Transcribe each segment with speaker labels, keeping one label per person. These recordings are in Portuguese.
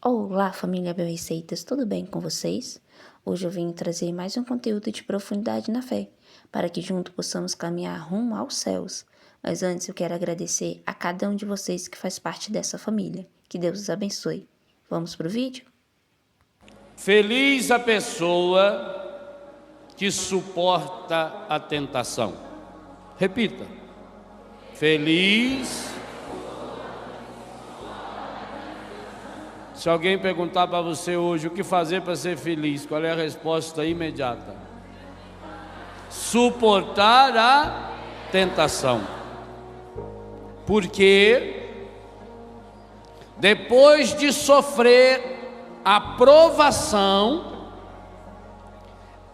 Speaker 1: Olá, família Bel Receitas, tudo bem com vocês? Hoje eu vim trazer mais um conteúdo de profundidade na fé, para que juntos possamos caminhar rumo aos céus. Mas antes eu quero agradecer a cada um de vocês que faz parte dessa família. Que Deus os abençoe. Vamos pro vídeo?
Speaker 2: Feliz a pessoa que suporta a tentação. Repita. Feliz. Se alguém perguntar para você hoje o que fazer para ser feliz, qual é a resposta imediata? Suportar a tentação. Porque depois de sofrer a provação,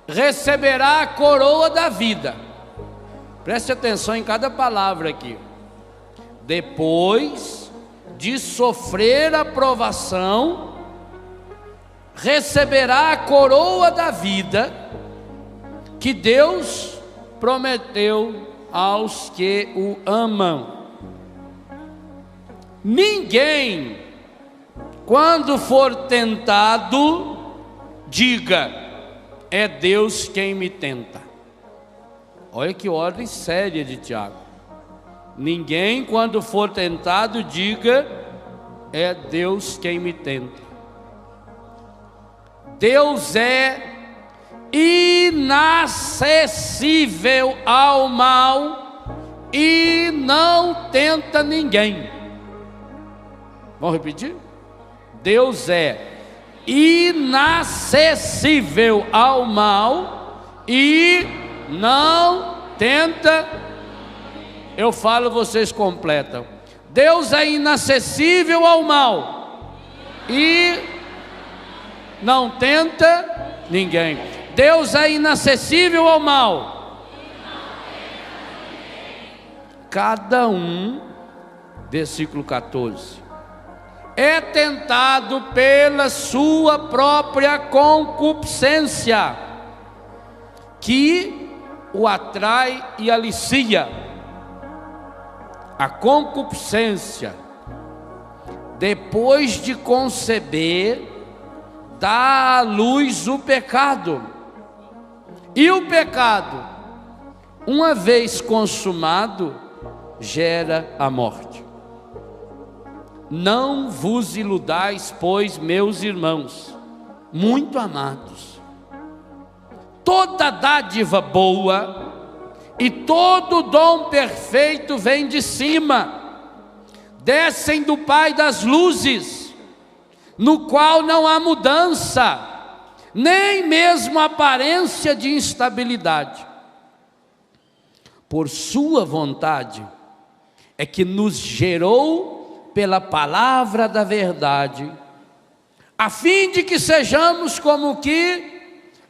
Speaker 2: receberá a coroa da vida. Preste atenção em cada palavra aqui. Depois de sofrer a provação, receberá a coroa da vida que Deus prometeu aos que o amam. Ninguém, quando for tentado, diga: é Deus quem me tenta. Olha que ordem séria de Tiago. Ninguém, quando for tentado, diga: é Deus quem me tenta. Deus é inacessível ao mal e não tenta ninguém. Vamos repetir? Deus é inacessível ao mal e não tenta. Eu falo, vocês completam. Deus é inacessível ao mal e não tenta ninguém. Deus é inacessível ao mal. Cada um, versículo 14, é tentado pela sua própria concupiscência, que o atrai e alicia. A concupiscência, depois de conceber, dá à luz o pecado. E o pecado, uma vez consumado, gera a morte. Não vos iludais, pois, meus irmãos, muito amados, toda dádiva boa e todo dom perfeito vem de cima, descem do Pai das luzes, no qual não há mudança, nem mesmo aparência de instabilidade. Por sua vontade é que nos gerou pela palavra da verdade, a fim de que sejamos como que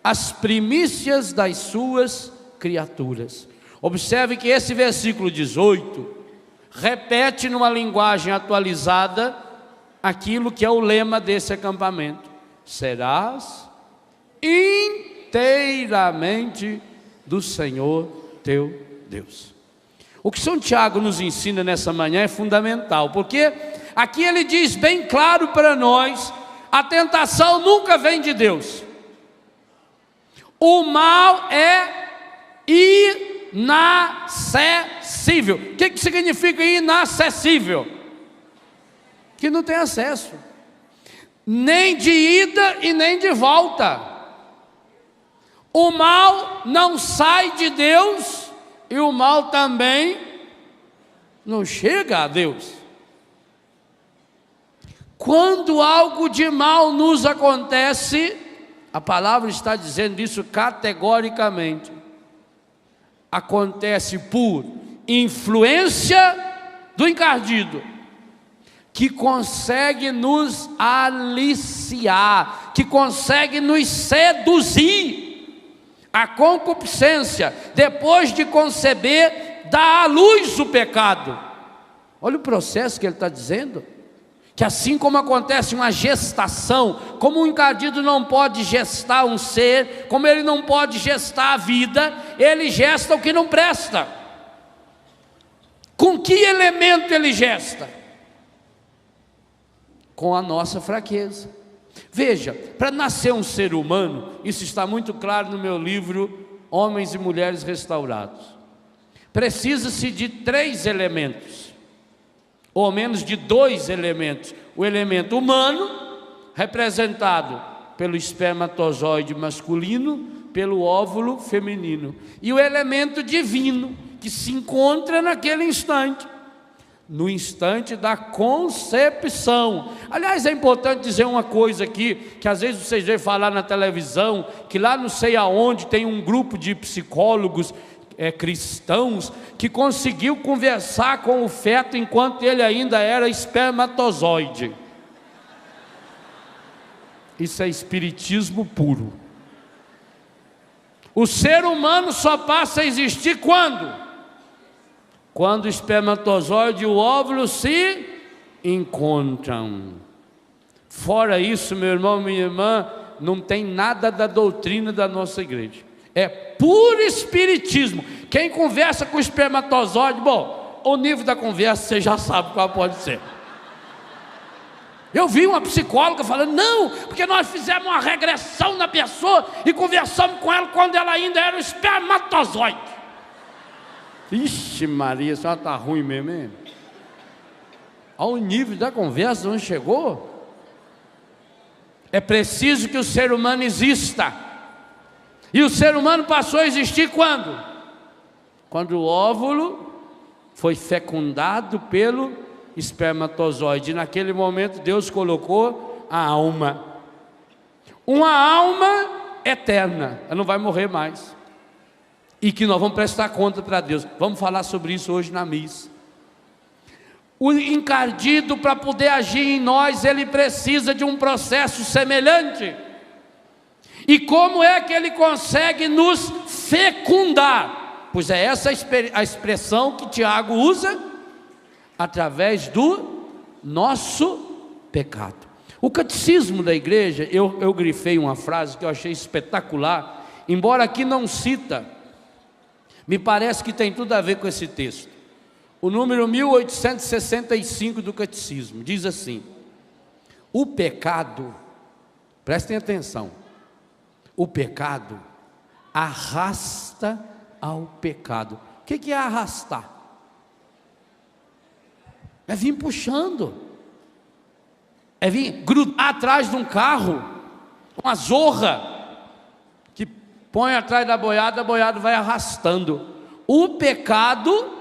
Speaker 2: as primícias das suas criaturas. Observe que esse versículo 18 repete numa linguagem atualizada aquilo que é o lema desse acampamento: serás inteiramente do Senhor teu Deus. O que São Tiago nos ensina nessa manhã é fundamental, porque aqui ele diz bem claro para nós: a tentação nunca vem de Deus. O mal é inacessível. O que significa inacessível? Que não tem acesso, nem de ida e nem de volta. O mal não sai de Deus e o mal também não chega a Deus. Quando algo de mal nos acontece, a palavra está dizendo isso categoricamente, acontece por influência do encardido, que consegue nos aliciar, que consegue nos seduzir. A concupiscência, depois de conceber, dá à luz o pecado. Olha o processo que ele está dizendo. Que assim como acontece uma gestação, como um encardido não pode gestar um ser, como ele não pode gestar a vida, ele gesta o que não presta. Com que elemento ele gesta? com a nossa fraqueza. Veja, para nascer um ser humano, isso está muito claro no meu livro Homens e Mulheres Restaurados, precisa-se de 3 elementos, ou menos de 2 elementos: o elemento humano, representado pelo espermatozoide masculino, pelo óvulo feminino, e o elemento divino, que se encontra naquele instante, no instante da concepção. Aliás, é importante dizer uma coisa aqui, que às vezes vocês veem falar na televisão, que lá não sei aonde tem um grupo de psicólogos cristãos, que conseguiu conversar com o feto enquanto ele ainda era espermatozoide. Isso é espiritismo puro. O ser humano só passa a existir quando? Quando o espermatozoide e o óvulo se encontram. Fora isso, meu irmão, minha irmã, não tem nada da doutrina da nossa igreja. É puro espiritismo. Quem conversa com o espermatozoide, bom, o nível da conversa você já sabe qual pode ser. Eu vi uma psicóloga falando, não, porque nós fizemos uma regressão na pessoa e conversamos com ela quando ela ainda era um espermatozoide. Ixi Maria, a senhora está ruim mesmo, hein? Ao nível da conversa onde chegou. É preciso que o ser humano exista. E o ser humano passou a existir quando? Quando o óvulo foi fecundado pelo espermatozoide. E naquele momento Deus colocou a alma. Uma alma eterna, ela não vai morrer mais. E que nós vamos prestar conta para Deus. Vamos falar sobre isso hoje na missa. O encardido, para poder agir em nós, ele precisa de um processo semelhante. E como é que ele consegue nos fecundar? Pois é essa a expressão que Tiago usa, através do nosso pecado. O catecismo da igreja, eu grifei uma frase que eu achei espetacular, embora aqui não cita, me parece que tem tudo a ver com esse texto. O número 1865 do catecismo diz assim: o pecado, prestem atenção, o pecado arrasta ao pecado. O que é arrastar? É vir puxando, é vir grudar atrás de um carro, uma zorra, que põe atrás da boiada, a boiada vai arrastando. O pecado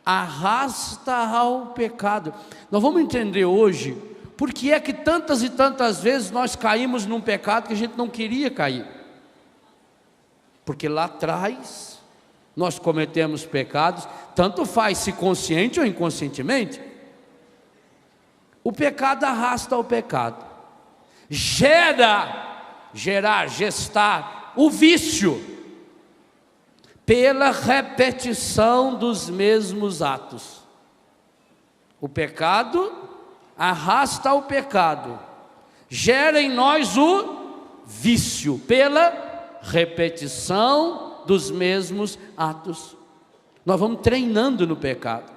Speaker 2: arrasta ao pecado. Nós vamos entender hoje por que é que tantas e tantas vezes nós caímos num pecado que a gente não queria cair. Porque lá atrás nós cometemos pecados, tanto faz se consciente ou inconscientemente. O pecado arrasta ao pecado, gestar o vício pela repetição dos mesmos atos. O pecado arrasta ao pecado, gera em nós o vício pela repetição dos mesmos atos. Nós vamos treinando no pecado.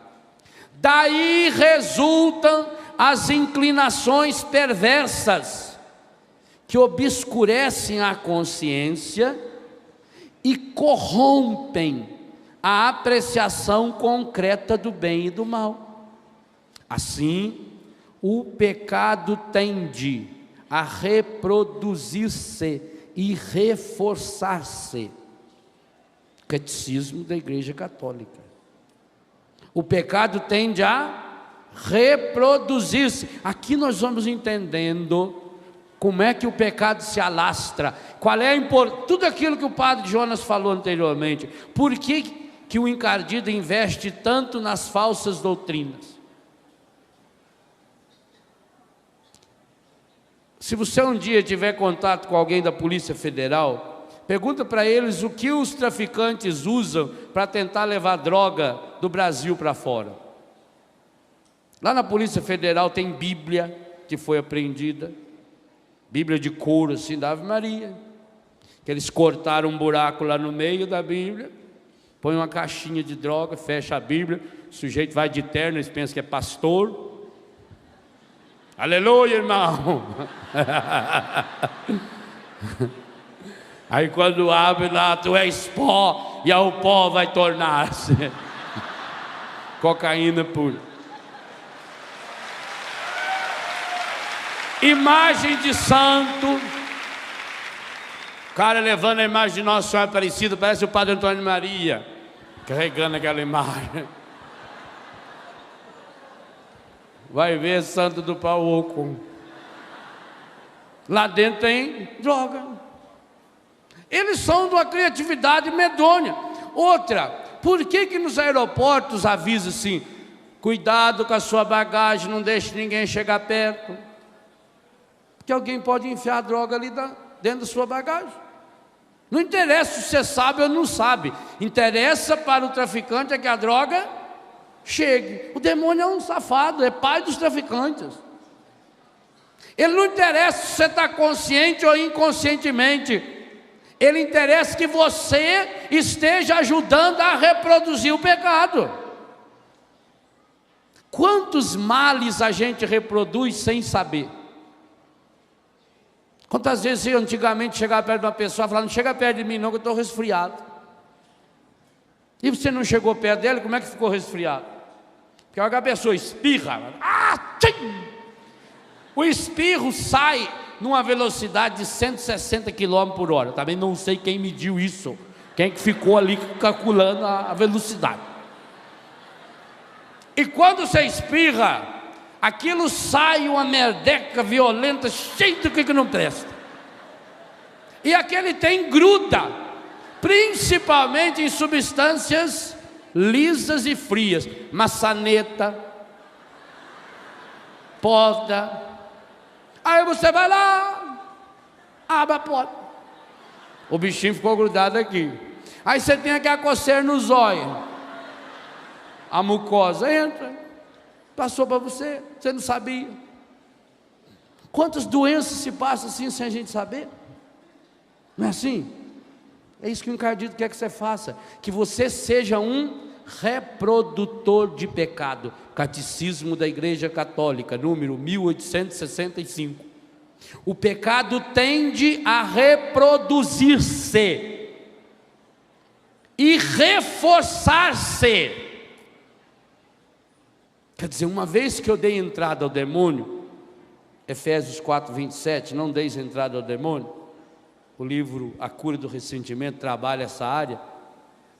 Speaker 2: Daí resultam as inclinações perversas que obscurecem a consciência e corrompem a apreciação concreta do bem e do mal. Assim, o pecado tende a reproduzir-se e reforçar-se. Catecismo da Igreja Católica. O pecado tende a reproduzir-se. Aqui nós vamos entendendo como é que o pecado se alastra, qual é a importância, tudo aquilo que o padre Jonas falou anteriormente. Por que o encardido investe tanto nas falsas doutrinas? Se você um dia tiver contato com alguém da Polícia Federal, pergunta para eles o que os traficantes usam para tentar levar droga do Brasil para fora. Lá na Polícia Federal tem Bíblia que foi apreendida, Bíblia de couro assim da Ave Maria, que eles cortaram um buraco lá no meio da Bíblia, põe uma caixinha de droga, fecha a Bíblia, o sujeito vai de terno, eles pensam que é pastor, Aleluia, irmão. Aí quando abre lá, tu és pó, e ao pó vai tornar-se cocaína pura. Imagem de santo. O cara levando a imagem de Nossa Senhora Aparecida, parece o Padre Antônio Maria, carregando aquela imagem. Vai ver santo do pau oco. Lá dentro tem droga. Eles são de uma criatividade medonha. Outra, por que nos aeroportos avisa assim: cuidado com a sua bagagem, não deixe ninguém chegar perto? Porque alguém pode enfiar a droga ali dentro da sua bagagem. Não interessa se você sabe ou não sabe. Interessa para o traficante é que a droga chegue. O demônio é um safado, é pai dos traficantes. Ele não interessa se você está consciente ou inconscientemente. Ele interessa que você esteja ajudando a reproduzir o pecado. Quantos males a gente reproduz sem saber? Quantas vezes eu antigamente chegava perto de uma pessoa e falava: não chega perto de mim não, que eu estou resfriado. E você não chegou perto dele, como é que ficou resfriado? Porque a pessoa espirra, o espirro sai numa velocidade de 160 km por hora. Também não sei quem mediu isso, quem que ficou ali calculando a velocidade. E quando você espirra, aquilo sai uma merdeca violenta, cheia do que não presta. E aquele tem gruda, principalmente em substâncias lisas e frias, maçaneta, porta. Aí você vai lá, abre a porta, o bichinho ficou grudado aqui. Aí você tem aquela coceira no zóio, a mucosa entra, passou para você, você não sabia. Quantas doenças se passam assim sem a gente saber? Não é assim? É isso que o encardido quer que você faça, que você seja um reprodutor de pecado. Catecismo da Igreja Católica, número 1865. O pecado tende a reproduzir-se e reforçar-se. Quer dizer, uma vez que eu dei entrada ao demônio, Efésios 4, 27, não deis entrada ao demônio. O livro A Cura do Ressentimento trabalha essa área.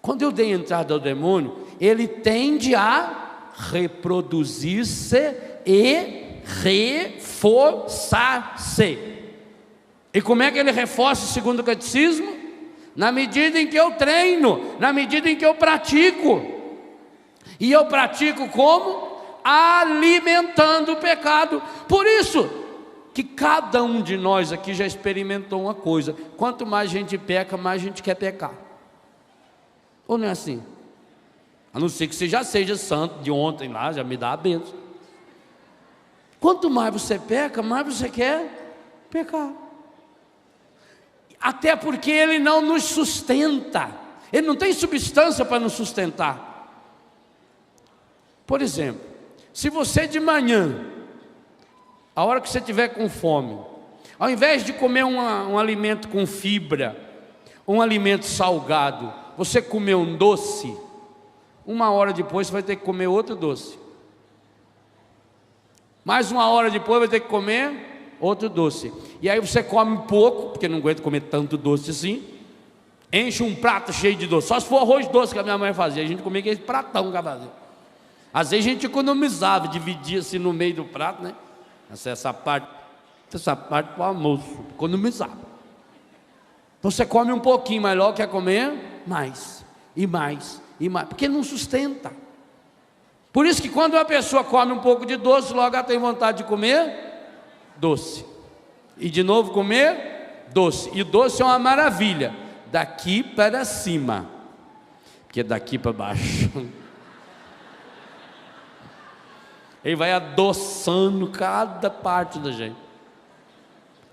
Speaker 2: Quando eu dei entrada ao demônio, ele tende a reproduzir-se e reforçar-se. E como é que ele reforça segundo o catecismo? Na medida em que eu treino, na medida em que eu pratico. E eu pratico como? Alimentando o pecado. Por isso que cada um de nós aqui já experimentou uma coisa: quanto mais a gente peca, mais a gente quer pecar. Ou não é assim? A não ser que você já seja santo de ontem lá, já me dá a bênção. Quanto mais você peca, mais você quer pecar. Até porque ele não nos sustenta. Ele não tem substância para nos sustentar. Por exemplo, se você de manhã, a hora que você estiver com fome, ao invés de comer um alimento com fibra, um alimento salgado, você comer um doce, uma hora depois você vai ter que comer outro doce. Mais uma hora depois vai ter que comer outro doce. E aí você come pouco, porque não aguenta comer tanto doce assim, enche um prato cheio de doce. Só se for arroz doce que a minha mãe fazia, a gente comia aquele pratão que ela fazia. Às vezes a gente economizava, dividia assim no meio do prato, né? Essa parte para o almoço, economizava. Então você come um pouquinho, mas logo quer comer mais, e mais, e mais, porque não sustenta. Por isso que quando uma pessoa come um pouco de doce, logo ela tem vontade de comer doce, e de novo comer doce. E doce é uma maravilha, daqui para cima, porque daqui para baixo ele vai adoçando cada parte da gente.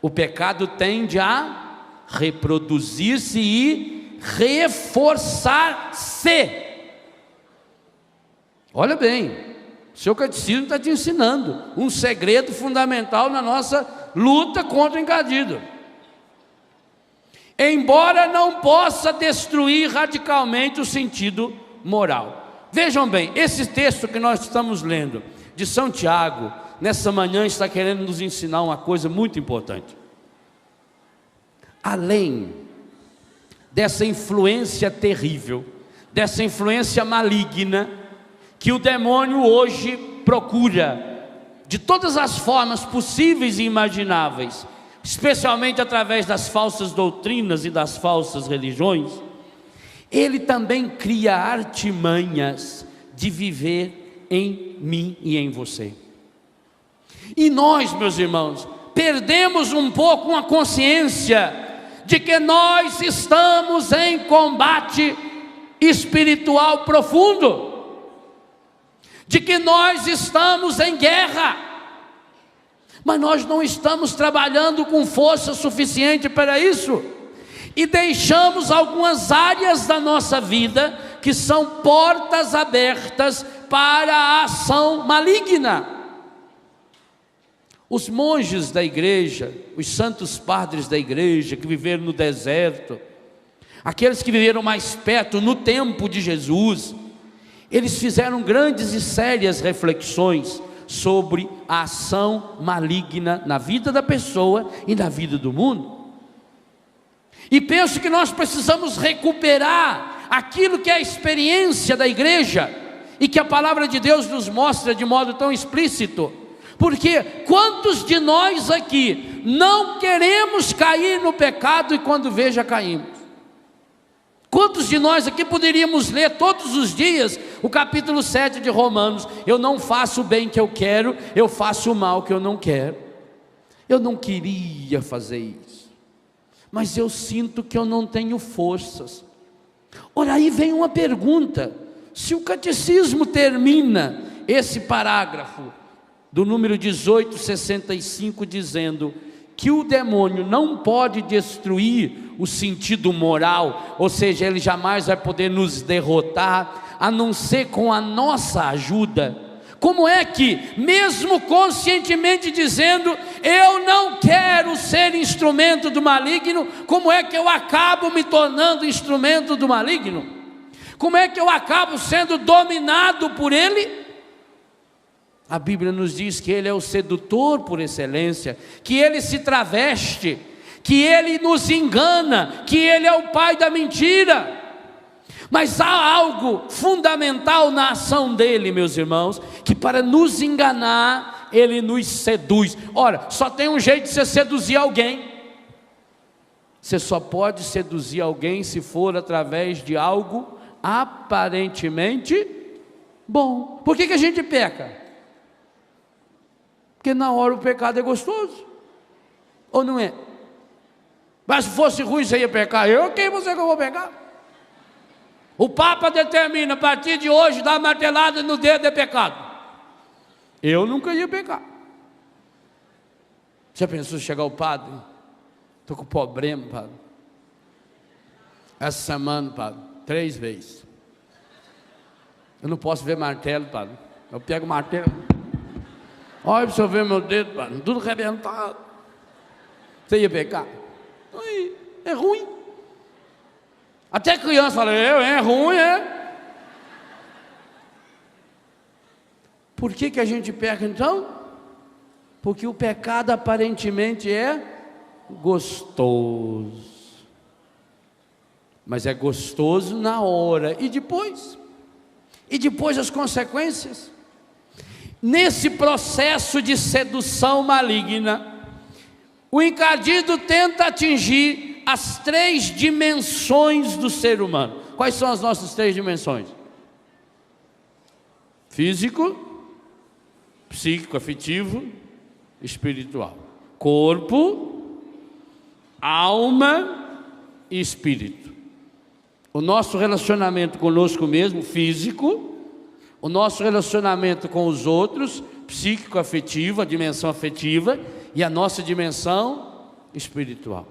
Speaker 2: O pecado tende a reproduzir-se e reforçar-se. Olha bem, O seu catecismo está te ensinando um segredo fundamental na nossa luta contra o encardido. Embora não possa destruir radicalmente o sentido moral. Vejam bem, esse texto que nós estamos lendo, de São Tiago, nessa manhã está querendo nos ensinar uma coisa muito importante. Além dessa influência terrível, dessa influência maligna, que o demônio hoje procura, de todas as formas possíveis e imagináveis, especialmente através das falsas doutrinas e das falsas religiões, ele também cria artimanhas de viver em mim e em você. E nós, meus irmãos, perdemos um pouco a consciência de que nós estamos em combate espiritual profundo, de que nós estamos em guerra, mas nós não estamos trabalhando com força suficiente para isso, e deixamos algumas áreas da nossa vida que são portas abertas para a ação maligna. Os monges da igreja, os santos padres da igreja que viveram no deserto, aqueles que viveram mais perto no tempo de Jesus, eles fizeram grandes e sérias reflexões sobre a ação maligna na vida da pessoa e na vida do mundo. E penso que nós precisamos recuperar aquilo que é a experiência da igreja e que a palavra de Deus nos mostra de modo tão explícito. Porque quantos de nós aqui não queremos cair no pecado e quando vê já caímos? Quantos de nós aqui poderíamos ler todos os dias o capítulo 7 de Romanos? Eu não faço o bem que eu quero, eu faço o mal que eu não quero. Eu não queria fazer isso, mas eu sinto que eu não tenho forças. Ora, aí vem uma pergunta: se o catecismo termina esse parágrafo do número 1865 dizendo que o demônio não pode destruir o sentido moral, ou seja, ele jamais vai poder nos derrotar, a não ser com a nossa ajuda, como é que, mesmo conscientemente dizendo, eu não quero ser instrumento do maligno, como é que eu acabo me tornando instrumento do maligno? Como é que eu acabo sendo dominado por ele? A Bíblia nos diz que ele é o sedutor por excelência, que ele se traveste, que ele nos engana, que ele é o pai da mentira. Mas há algo fundamental na ação dele, meus irmãos, que para nos enganar, ele nos seduz. Ora, só tem um jeito de você seduzir alguém. Você só pode seduzir alguém se for através de algo aparentemente bom. Por que a gente peca? Porque na hora o pecado é gostoso, ou não é? Mas se fosse ruim você ia pecar, quem você que eu vou pecar? O Papa determina, a partir de hoje, dar martelada no dedo é pecado. Eu nunca ia pecar. Já pensou chegar o padre? Estou com problema, padre. Essa semana, padre, 3 vezes. Eu não posso ver martelo, padre. Eu pego o martelo. Olha para você ver meu dedo, padre, tudo arrebentado. Você ia pecar? Aí, é ruim. Até criança fala, é ruim, é. Por que a gente peca então? Porque o pecado aparentemente é gostoso. Mas é gostoso na hora. E depois? E depois as consequências? Nesse processo de sedução maligna, o encardido tenta atingir as 3 dimensões do ser humano. Quais são as nossas 3 dimensões? Físico, psíquico, afetivo, espiritual. Corpo, alma e espírito. O nosso relacionamento conosco mesmo, físico, o nosso relacionamento com os outros, psíquico, afetivo, a dimensão afetiva, e a nossa dimensão espiritual.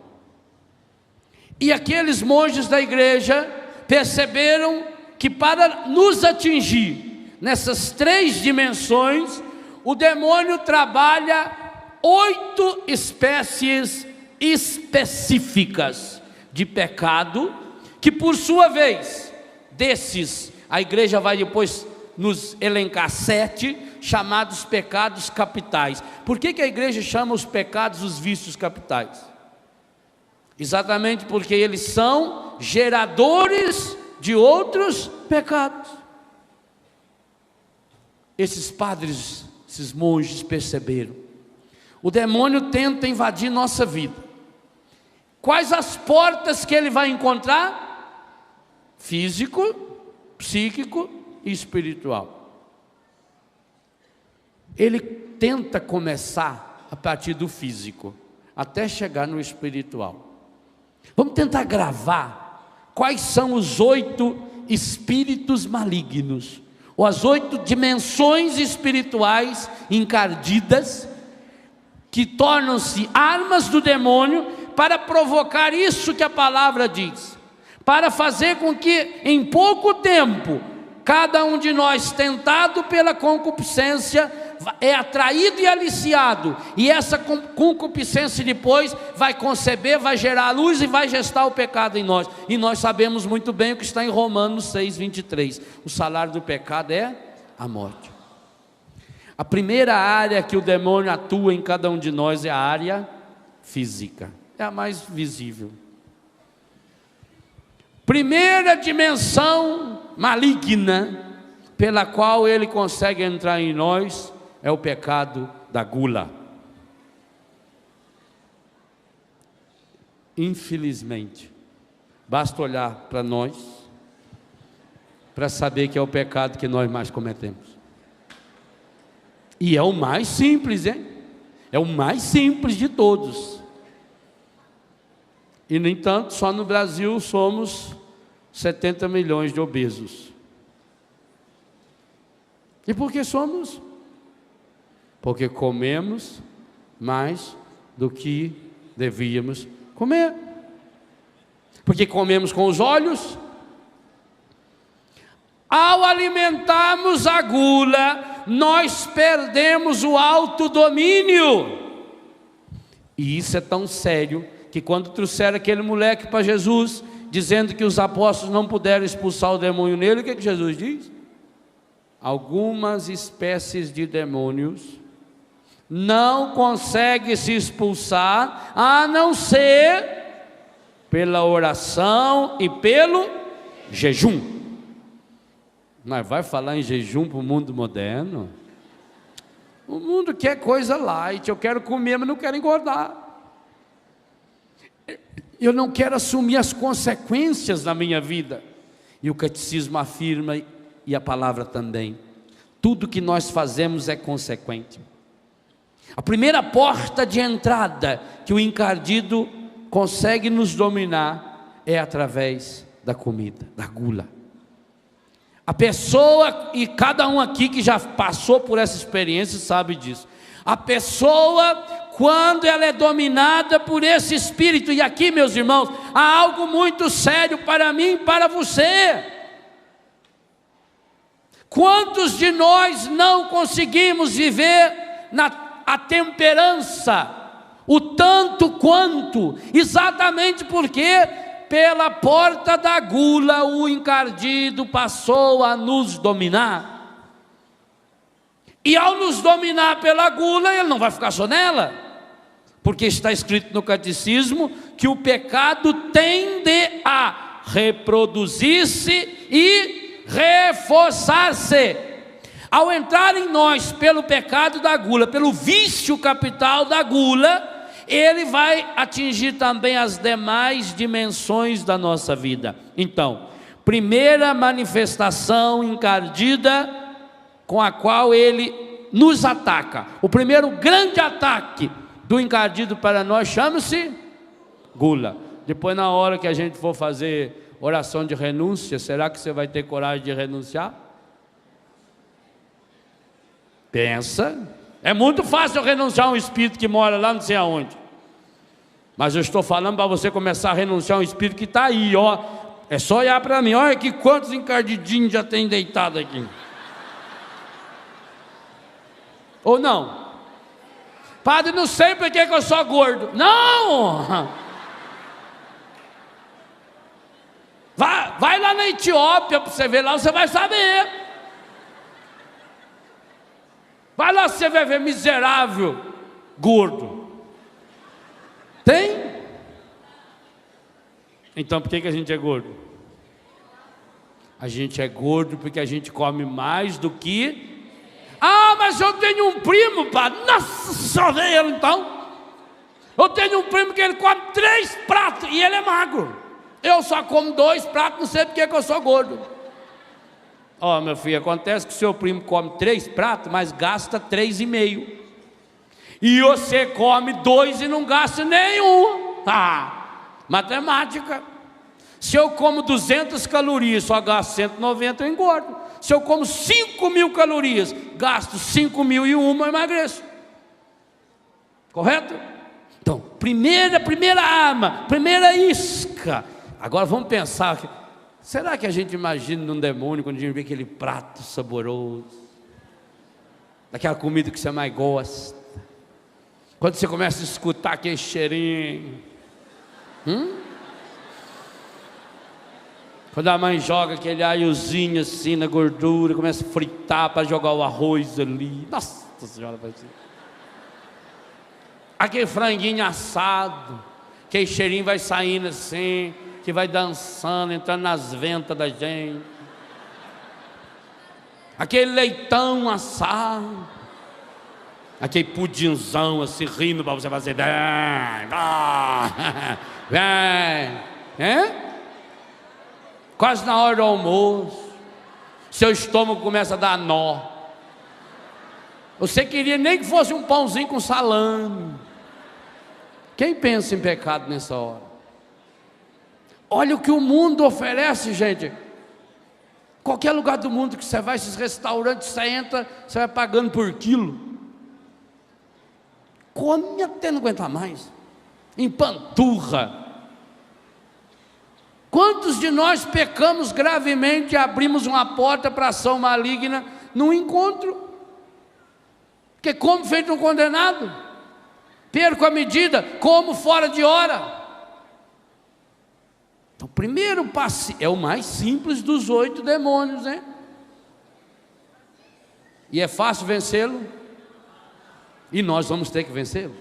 Speaker 2: E aqueles monges da igreja perceberam que para nos atingir nessas 3 dimensões, o demônio trabalha 8 espécies específicas de pecado, que por sua vez, desses, a igreja vai depois nos elencar 7, chamados pecados capitais. Por que a igreja chama os pecados os vícios capitais? Exatamente porque eles são geradores de outros pecados. Esses padres, esses monges perceberam. O demônio tenta invadir nossa vida. Quais as portas que ele vai encontrar? Físico, psíquico e espiritual. Ele tenta começar a partir do físico, até chegar no espiritual. Vamos tentar gravar quais são os 8 espíritos malignos, ou as 8 dimensões espirituais encardidas, que tornam-se armas do demônio para provocar isso que a palavra diz, para fazer com que em pouco tempo, cada um de nós, tentado pela concupiscência, é atraído e aliciado, e essa concupiscência depois vai conceber, vai gerar a luz e vai gestar o pecado em nós. E nós sabemos muito bem o que está em Romanos 6:23, o salário do pecado é a morte. A primeira área que o demônio atua em cada um de nós é a área física, é a mais visível. Primeira dimensão maligna pela qual ele consegue entrar em nós é o pecado da gula. Infelizmente, basta olhar para nós para saber que é o pecado que nós mais cometemos. E é o mais simples, hein? É o mais simples de todos. E, no entanto, só no Brasil somos 70 milhões de obesos. E por que somos? Porque comemos mais do que devíamos comer. Porque comemos com os olhos. Ao alimentarmos a gula, nós perdemos o autodomínio. E isso é tão sério que quando trouxeram aquele moleque para Jesus, dizendo que os apóstolos não puderam expulsar o demônio nele, o que Jesus diz? Algumas espécies de demônios não conseguem se expulsar, a não ser pela oração e pelo jejum. Mas vai falar em jejum para o mundo moderno? O mundo quer coisa light, eu quero comer, mas não quero engordar. Eu não quero assumir as consequências da minha vida. E o catecismo afirma, e a palavra também, tudo que nós fazemos é consequente. A primeira porta de entrada que o encardido consegue nos dominar é através da comida, da gula. A pessoa, e cada um aqui que já passou por essa experiência sabe disso, a pessoa, quando ela é dominada por esse espírito, e aqui, meus irmãos, há algo muito sério para mim e para você. Quantos de nós não conseguimos viver a temperança, o tanto quanto, exatamente porque pela porta da gula o encardido passou a nos dominar. E ao nos dominar pela gula, ele não vai ficar só nela, porque está escrito no catecismo que o pecado tende a reproduzir-se e reforçar-se. Ao entrar em nós pelo pecado da gula, pelo vício capital da gula, ele vai atingir também as demais dimensões da nossa vida. Então, primeira manifestação encardida com a qual ele nos ataca. O primeiro grande ataque do encardido para nós chama-se gula. Depois, na hora que a gente for fazer oração de renúncia, será que você vai ter coragem de renunciar? Pensa. É muito fácil renunciar a um espírito que mora lá não sei aonde. Mas eu estou falando para você começar a renunciar a um espírito que está aí, ó. É só olhar para mim. Olha aqui quantos encardidinhos já tem deitado aqui. Ou não? Padre, não sei por que eu sou gordo. Não! Vai lá na Etiópia para você ver, lá você vai saber. Vai lá, você vai ver miserável, gordo. Tem? Então por que a gente é gordo? A gente é gordo porque a gente come mais do que... Ah, mas eu tenho um primo, padre. Nossa, só vê ele então. Eu tenho um primo que ele come 3 pratos e ele é magro. Eu só como 2 pratos, não sei porque que eu sou gordo. Ó, meu filho, acontece que o seu primo come 3 pratos, mas gasta 3,5. E você come 2 e não gasta nenhum. Matemática. Se eu como 200 calorias, só gasto 190, eu engordo. Se eu como 5.000 calorias, gasto 5.001 e emagreço. Correto? Então, primeira arma, primeira isca. Agora vamos pensar, será que a gente imagina num demônio quando a gente vê aquele prato saboroso, daquela comida que você mais gosta, quando você começa a escutar aquele cheirinho, quando a mãe joga aquele aiozinho assim na gordura, começa a fritar para jogar o arroz ali, nossa senhora, aquele franguinho assado, aquele cheirinho vai saindo assim, que vai dançando, entrando nas ventas da gente, aquele leitão assado, aquele pudinzão assim, rindo para você fazer, vem, quase na hora do almoço, seu estômago começa a dar nó, você queria nem que fosse um pãozinho com salame. Quem pensa em pecado nessa hora? Olha o que o mundo oferece, gente. Qualquer lugar do mundo que você vai, esses restaurantes, você entra, você vai pagando por quilo. Come até não aguentar mais. Empanturra. Quantos de nós pecamos gravemente e abrimos uma porta para ação maligna num encontro? Porque como feito um condenado, perco a medida, como fora de hora. Então, o primeiro passo é o mais simples dos 8 demônios, né? E é fácil vencê-lo? E nós vamos ter que vencê-lo.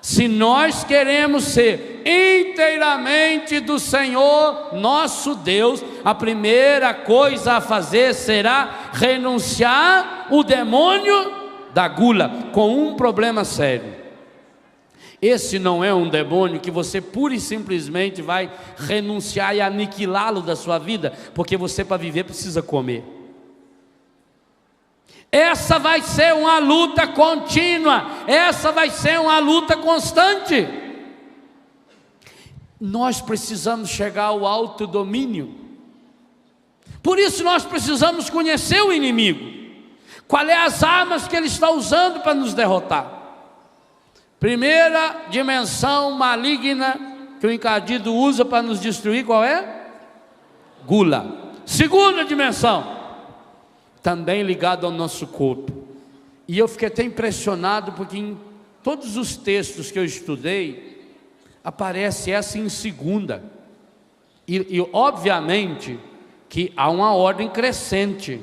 Speaker 2: Se nós queremos ser inteiramente do Senhor nosso Deus, a primeira coisa a fazer será renunciar o demônio da gula, com um problema sério. Esse não é um demônio que você pura e simplesmente vai renunciar e aniquilá-lo da sua vida, porque você, para viver, precisa comer. Essa vai ser uma luta contínua, essa vai ser uma luta constante. Nós precisamos chegar ao autodomínio. Por isso nós precisamos conhecer o inimigo. Qual é as armas que ele está usando para nos derrotar? Primeira dimensão maligna que o encardido usa para nos destruir, qual é? Gula. Segunda dimensão, também ligado ao nosso corpo. E eu fiquei até impressionado, porque em todos os textos que eu estudei, aparece essa em segunda. E obviamente que há uma ordem crescente.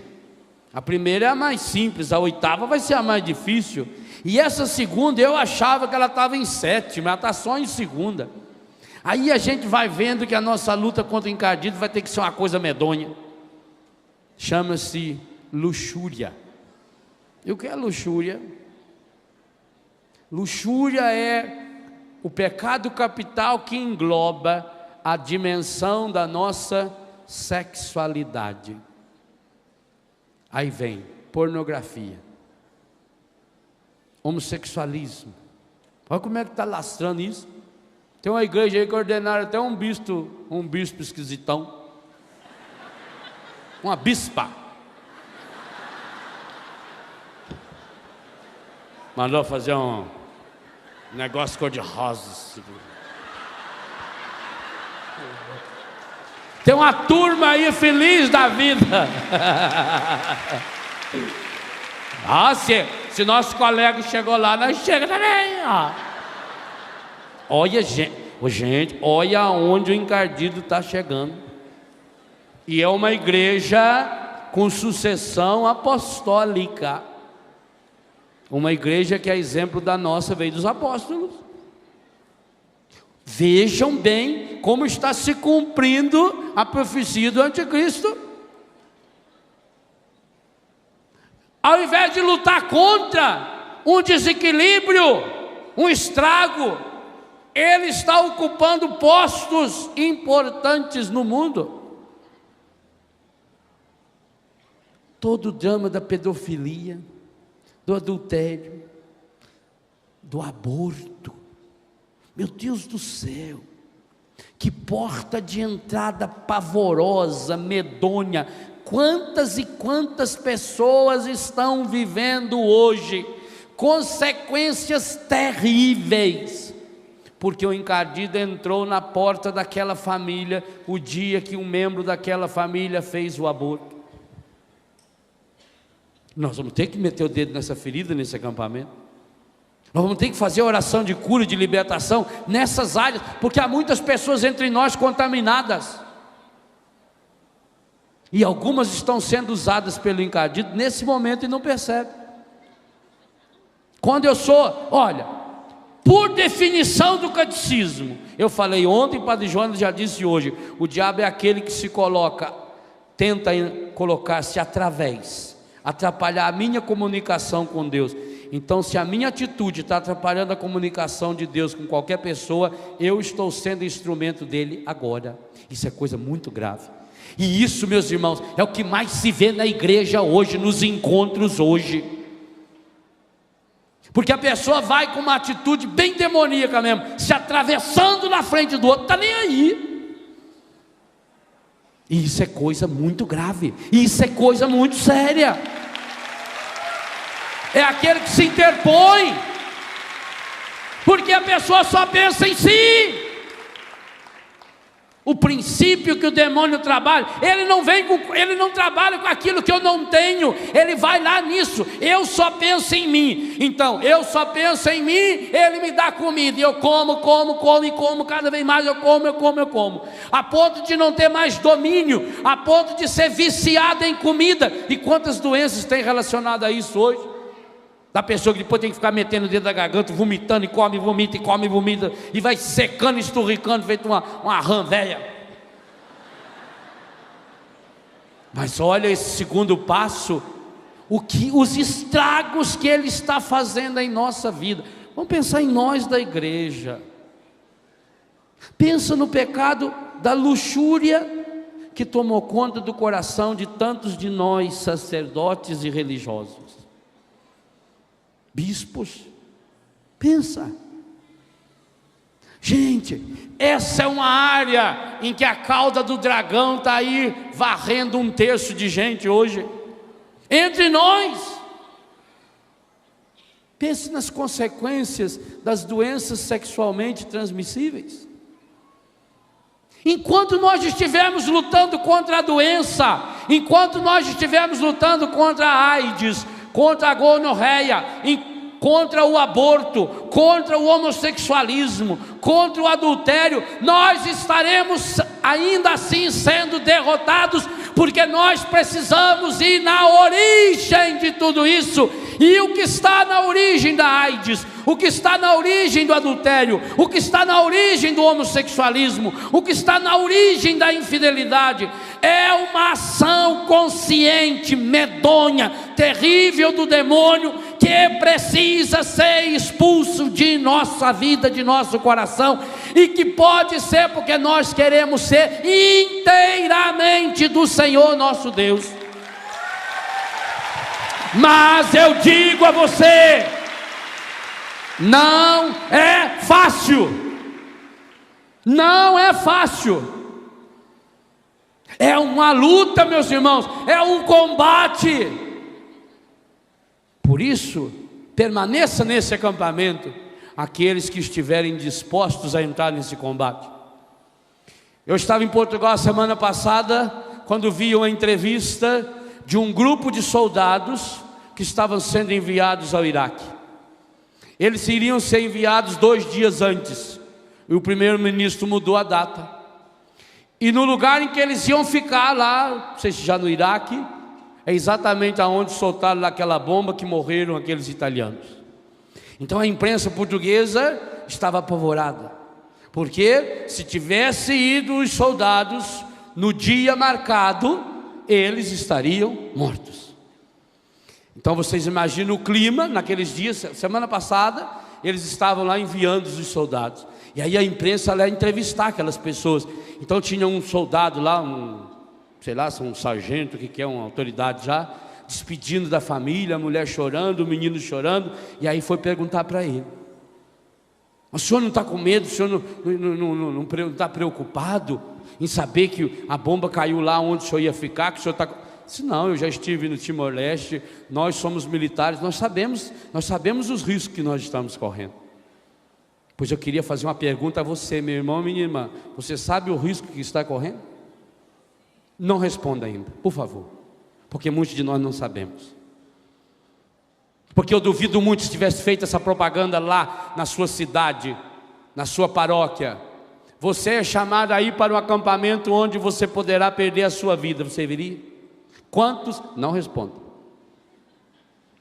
Speaker 2: A primeira é a mais simples, a 8ª vai ser a mais difícil. E essa segunda eu achava que ela estava em 7ª, ela está só em segunda. Aí a gente vai vendo que a nossa luta contra o encardido vai ter que ser uma coisa medonha. Chama-se luxúria. E o que é luxúria? Luxúria é o pecado capital que engloba a dimensão da nossa sexualidade. Aí vem pornografia, homossexualismo. Olha como é que está lastrando isso. Tem uma igreja aí que ordenaram até um bispo esquisitão, uma bispa, mandou fazer um negócio cor-de-rosa. Tem uma turma aí feliz da vida. Se nosso colega chegou lá, nós chega também, ó. Olha, gente, olha aonde o encardido está chegando. E é uma igreja com sucessão apostólica. Uma igreja que é exemplo da nossa, veio dos apóstolos. Vejam bem como está se cumprindo a profecia do anticristo. Ao invés de lutar contra um desequilíbrio, um estrago, ele está ocupando postos importantes no mundo. Todo o drama da pedofilia, do adultério, do aborto. Meu Deus do céu, que porta de entrada pavorosa, medonha. Quantas e quantas pessoas estão vivendo hoje consequências terríveis, porque o encardido entrou na porta daquela família o dia que um membro daquela família fez o aborto. Nós vamos ter que meter o dedo nessa ferida, nesse acampamento. Nós vamos ter que fazer oração de cura, de libertação nessas áreas, porque há muitas pessoas entre nós contaminadas. E algumas estão sendo usadas pelo encardido nesse momento e não percebem. Quando eu sou, olha, por definição do catecismo, eu falei ontem, o Padre Jonas já disse hoje, o diabo é aquele que se coloca, tenta colocar-se através, atrapalhar a minha comunicação com Deus. Então, se a minha atitude está atrapalhando a comunicação de Deus com qualquer pessoa, eu estou sendo instrumento dele agora. Isso é coisa muito grave. E isso, meus irmãos, é o que mais se vê na igreja hoje, nos encontros hoje. Porque a pessoa vai com uma atitude bem demoníaca mesmo, se atravessando na frente do outro, está nem aí. E isso é coisa muito grave, isso é coisa muito séria. É aquele que se interpõe, porque a pessoa só pensa em si. O princípio que o demônio trabalha, ele não trabalha com aquilo que eu não tenho, ele vai lá nisso. Eu só penso em mim, então eu só penso em mim, ele me dá comida, e eu como, cada vez mais eu como, a ponto de não ter mais domínio, a ponto de ser viciado em comida. E quantas doenças tem relacionado a isso hoje? Da pessoa que depois tem que ficar metendo o dedo da garganta, vomitando, e come, vomita, e vai secando, esturricando, feito uma rã velha. Mas olha esse segundo passo, os estragos que ele está fazendo em nossa vida. Vamos pensar em nós da igreja. Pensa no pecado da luxúria que tomou conta do coração de tantos de nós, sacerdotes e religiosos. Bispos, pensa. Gente, essa é uma área em que a cauda do dragão está aí varrendo 1/3 de gente hoje, entre nós. Pense nas consequências das doenças sexualmente transmissíveis. Enquanto nós estivermos lutando contra a doença, enquanto nós estivermos lutando contra a AIDS, contra a gonorreia, contra o aborto, contra o homossexualismo, contra o adultério, nós estaremos ainda assim sendo derrotados, porque nós precisamos ir na origem de tudo isso. E o que está na origem da AIDS, o que está na origem do adultério, o que está na origem do homossexualismo, o que está na origem da infidelidade, é uma ação consciente, medonha, terrível do demônio, que precisa ser expulso de nossa vida, de nosso coração, e que pode ser porque nós queremos ser inteiramente do Senhor nosso Deus. Mas eu digo a você, não é fácil, não é fácil. É uma luta, meus irmãos, é um combate. Por isso, permaneça nesse acampamento aqueles que estiverem dispostos a entrar nesse combate. Eu estava em Portugal a semana passada, quando vi uma entrevista de um grupo de soldados que estavam sendo enviados ao Iraque. Eles iriam ser enviados 2 dias antes, e o primeiro-ministro mudou a data. E no lugar em que eles iam ficar lá, não sei se já no Iraque, é exatamente aonde soltaram aquela bomba que morreram aqueles italianos. Então a imprensa portuguesa estava apavorada, porque se tivesse ido os soldados no dia marcado, eles estariam mortos. Então vocês imaginam o clima naqueles dias. Semana passada eles estavam lá enviando os soldados, e aí a imprensa ia entrevistar aquelas pessoas. Então tinha um soldado lá, sei lá, um sargento, que é uma autoridade já, despedindo da família, a mulher chorando, o menino chorando, e aí foi perguntar para ele: o senhor não está com medo? O senhor não está preocupado em saber que a bomba caiu lá onde o senhor ia ficar? Que o senhor está... Disse: não, eu já estive no Timor-Leste, nós somos militares, nós sabemos os riscos que nós estamos correndo. Pois eu queria fazer uma pergunta a você, meu irmão, minha irmã: você sabe o risco que está correndo? Não responda ainda, por favor, porque muitos de nós não sabemos. Porque eu duvido muito, se tivesse feito essa propaganda lá na sua cidade, na sua paróquia, você é chamado a ir para um acampamento onde você poderá perder a sua vida, você viria? Quantos? Não respondam,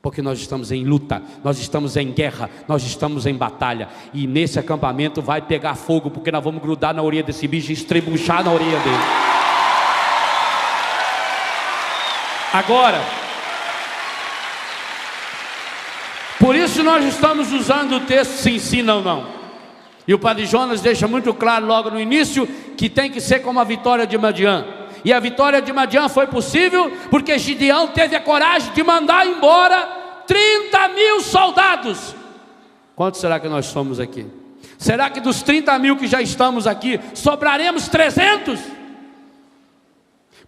Speaker 2: porque nós estamos em luta, nós estamos em guerra, nós estamos em batalha, e nesse acampamento vai pegar fogo, porque nós vamos grudar na orelha desse bicho e estrebuchar na orelha dele. Agora, por isso nós estamos usando o texto se ensina ou não. E o Padre Jonas deixa muito claro logo no início que tem que ser como a vitória de Madian. E a vitória de Madian foi possível porque Gideão teve a coragem de mandar embora 30.000 soldados. Quantos será que nós somos aqui? Será que dos 30.000 que já estamos aqui, sobraremos 300?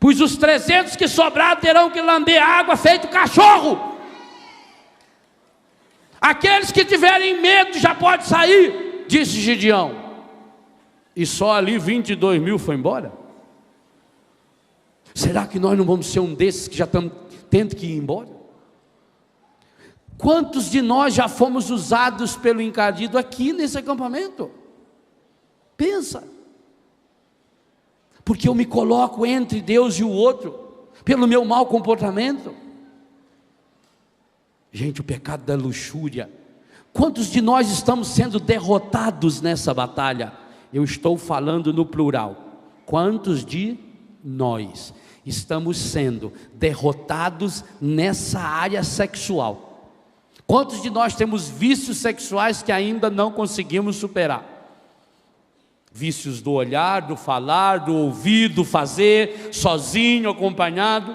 Speaker 2: Pois os 300 que sobraram terão que lamber água feito cachorro. Aqueles que tiverem medo já pode sair, disse Gideão. E só ali 22.000 foi embora. Será que nós não vamos ser um desses que já estamos tendo que ir embora? Quantos de nós já fomos usados pelo encardido aqui nesse acampamento? Pensa. Porque eu me coloco entre Deus e o outro, pelo meu mau comportamento. Gente, o pecado da luxúria. Quantos de nós estamos sendo derrotados nessa batalha? Eu estou falando no plural. Quantos de nós estamos sendo derrotados nessa área sexual? Quantos de nós temos vícios sexuais que ainda não conseguimos superar? Vícios do olhar, do falar, do ouvir, do fazer, sozinho, acompanhado.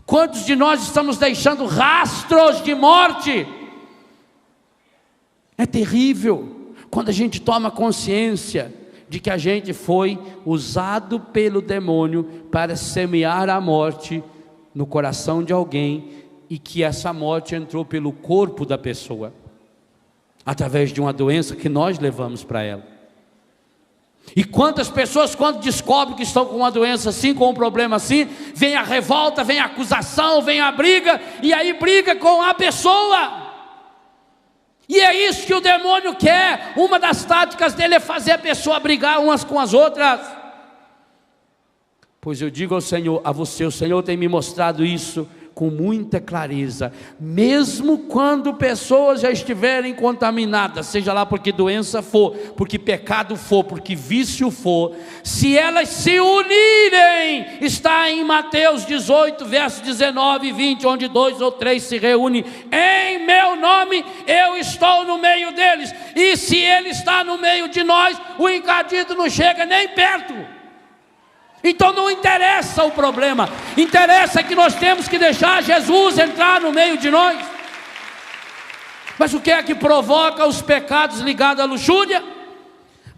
Speaker 2: Quantos de nós estamos deixando rastros de morte? É terrível quando a gente toma consciência de que a gente foi usado pelo demônio para semear a morte no coração de alguém, e que essa morte entrou pelo corpo da pessoa, através de uma doença que nós levamos para ela. E quantas pessoas, quando descobrem que estão com uma doença assim, com um problema assim, vem a revolta, vem a acusação, vem a briga, e aí briga com a pessoa. E é isso que o demônio quer. Uma das táticas dele é fazer a pessoa brigar umas com as outras. Pois eu digo ao Senhor, a você, o Senhor tem me mostrado isso com muita clareza. Mesmo quando pessoas já estiverem contaminadas, seja lá porque doença for, porque pecado for, porque vício for, se elas se unirem, está em Mateus 18, versos 19 e 20, onde 2 ou 3 se reúnem em meu nome, eu estou no meio deles. E se ele está no meio de nós, o encardido não chega nem perto. Então não interessa o problema, interessa que nós temos que deixar Jesus entrar no meio de nós. Mas o que é que provoca os pecados ligados à luxúria?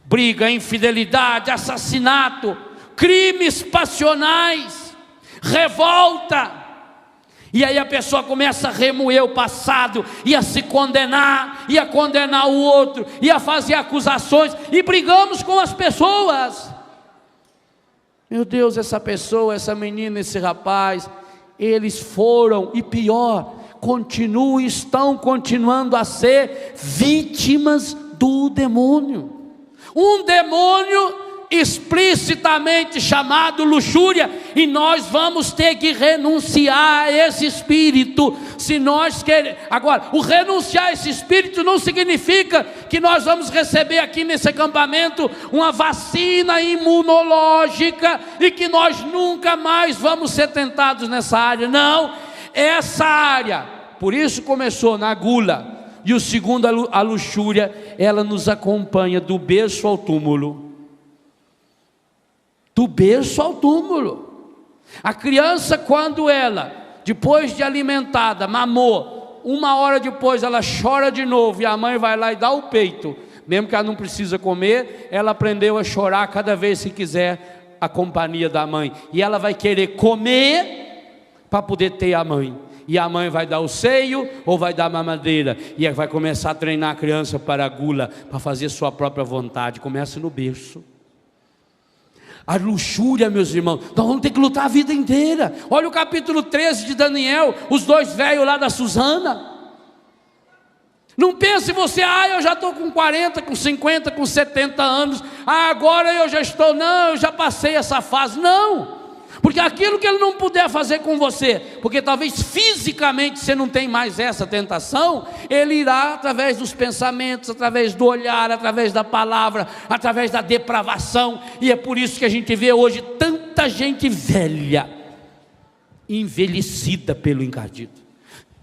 Speaker 2: Briga, infidelidade, assassinato, crimes passionais, revolta. E aí a pessoa começa a remoer o passado, e a se condenar, e a condenar o outro, e a fazer acusações, e brigamos com as pessoas. Meu Deus, essa pessoa, essa menina, esse rapaz, eles foram, e pior, estão continuando a ser vítimas do demônio. Um demônio explicitamente chamado luxúria, e nós vamos ter que renunciar a esse espírito, se nós queremos. Agora, o renunciar a esse espírito não significa que nós vamos receber aqui nesse acampamento uma vacina imunológica, e que nós nunca mais vamos ser tentados nessa área. Não, essa área, por isso começou na gula, e o segundo, a luxúria, ela nos acompanha do berço ao túmulo. Do berço ao túmulo. A criança, quando ela, depois de alimentada, mamou, 1 hora depois ela chora de novo, e a mãe vai lá e dá o peito, mesmo que ela não precisa comer, ela aprendeu a chorar cada vez que quiser a companhia da mãe, e ela vai querer comer para poder ter a mãe, e a mãe vai dar o seio ou vai dar a mamadeira, e ela vai começar a treinar a criança para a gula, para fazer sua própria vontade. Começa no berço. A luxúria, meus irmãos, nós vamos ter que lutar a vida inteira. Olha o capítulo 13 de Daniel, os 2 velhos lá da Susana. Não pense você, eu já estou com 40, com 50, com 70 anos, agora eu já estou, não, eu já passei essa fase. Não, porque aquilo que ele não puder fazer com você, porque talvez fisicamente você não tem mais essa tentação, ele irá através dos pensamentos, através do olhar, através da palavra, através da depravação. E é por isso que a gente vê hoje tanta gente velha, envelhecida pelo encardido.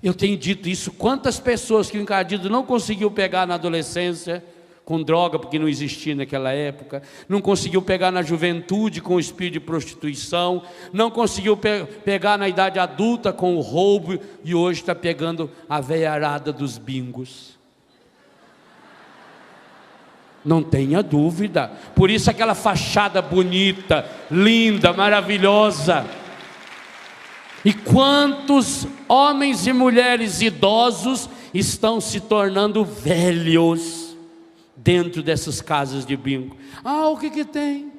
Speaker 2: Eu tenho dito isso, quantas pessoas que o encardido não conseguiu pegar na adolescência com droga, porque não existia naquela época, não conseguiu pegar na juventude com o espírito de prostituição, não conseguiu pegar na idade adulta com o roubo, e hoje está pegando a veiarada dos bingos. Não tenha dúvida. Por isso aquela fachada bonita, linda, maravilhosa. E quantos homens e mulheres idosos estão se tornando velhos dentro dessas casas de bingo. O que tem?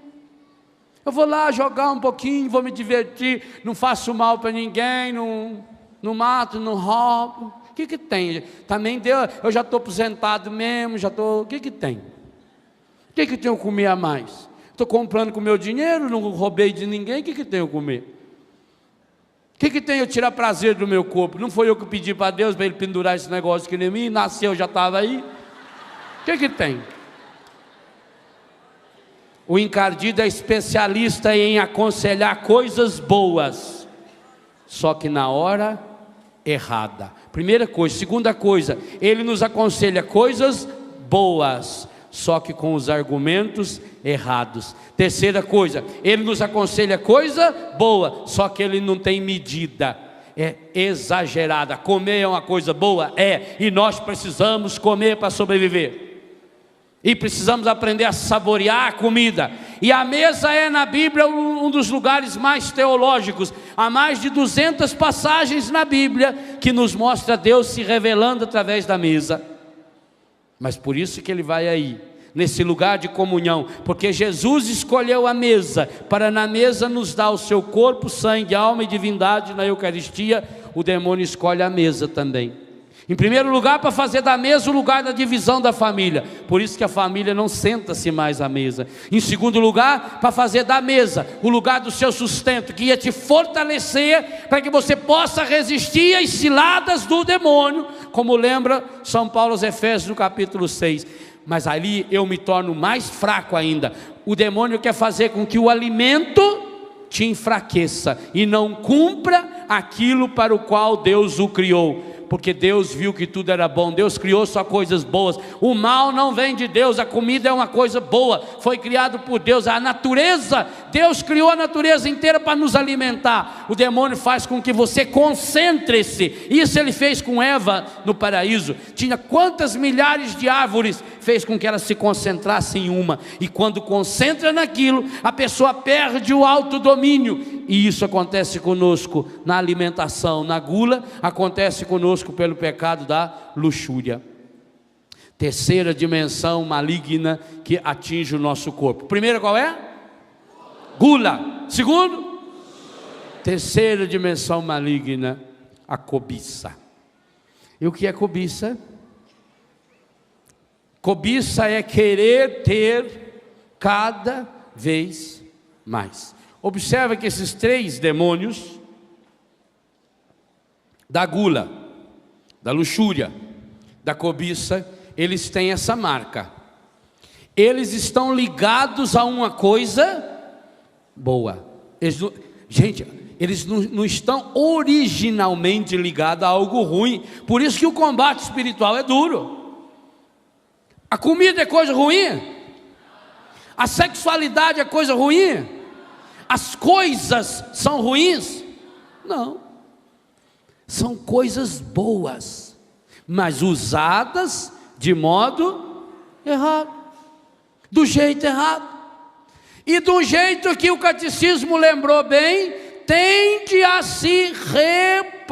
Speaker 2: Eu vou lá jogar um pouquinho, vou me divertir, não faço mal para ninguém, não mato, não roubo. O que tem? Também deu, eu já estou aposentado mesmo, já estou. O que tem? O que eu tenho que comer a mais? Estou comprando com o meu dinheiro, não roubei de ninguém, o que tenho que comer? O que tem eu tirar prazer do meu corpo? Não foi eu que pedi para Deus para Ele pendurar esse negócio aqui em mim, nasceu, já estava aí. O que tem? O encardido é especialista em aconselhar coisas boas, só que na hora errada. Primeira coisa. Segunda coisa, ele nos aconselha coisas boas, só que com os argumentos errados. Terceira coisa, ele nos aconselha coisa boa, só que ele não tem medida, é exagerada. Comer é uma coisa boa? E nós precisamos comer para sobreviver. E precisamos aprender a saborear a comida. E a mesa é na Bíblia um dos lugares mais teológicos. Há mais de 200 passagens na Bíblia que nos mostra Deus se revelando através da mesa. Mas por isso que ele vai aí, nesse lugar de comunhão, porque Jesus escolheu a mesa, para na mesa nos dar o seu corpo, sangue, alma e divindade na Eucaristia. O demônio escolhe a mesa também. Em primeiro lugar, para fazer da mesa o lugar da divisão da família, por isso que a família não senta-se mais à mesa. Em segundo lugar, para fazer da mesa o lugar do seu sustento, que ia te fortalecer, para que você possa resistir às ciladas do demônio, como lembra São Paulo aos Efésios no capítulo 6. Mas ali eu me torno mais fraco ainda. O demônio quer fazer com que o alimento te enfraqueça e não cumpra aquilo para o qual Deus o criou. Porque Deus viu que tudo era bom, Deus criou só coisas boas. O mal não vem de Deus, a comida é uma coisa boa, foi criado por Deus. A natureza, Deus criou a natureza inteira para nos alimentar. O demônio faz com que você concentre-se. Isso ele fez com Eva no paraíso. Tinha quantas milhares de árvores, fez com que ela se concentrasse em uma. E quando concentra naquilo, a pessoa perde o autodomínio. E isso acontece conosco na alimentação, na gula, acontece conosco pelo pecado da luxúria. Terceira dimensão maligna que atinge o nosso corpo. Primeira qual é? Gula. Segundo? Terceira dimensão maligna, a cobiça. E o que é cobiça? Cobiça é querer ter cada vez mais. Observa que esses 3 demônios, da gula, da luxúria, da cobiça, eles têm essa marca. Eles estão ligados a uma coisa boa. Eles não estão originalmente ligados a algo ruim. Por isso que o combate espiritual é duro. A comida é coisa ruim? A sexualidade é coisa ruim? As coisas são ruins? Não. São coisas boas, mas usadas de modo errado, do jeito errado. E do jeito que o catecismo lembrou bem, tende a se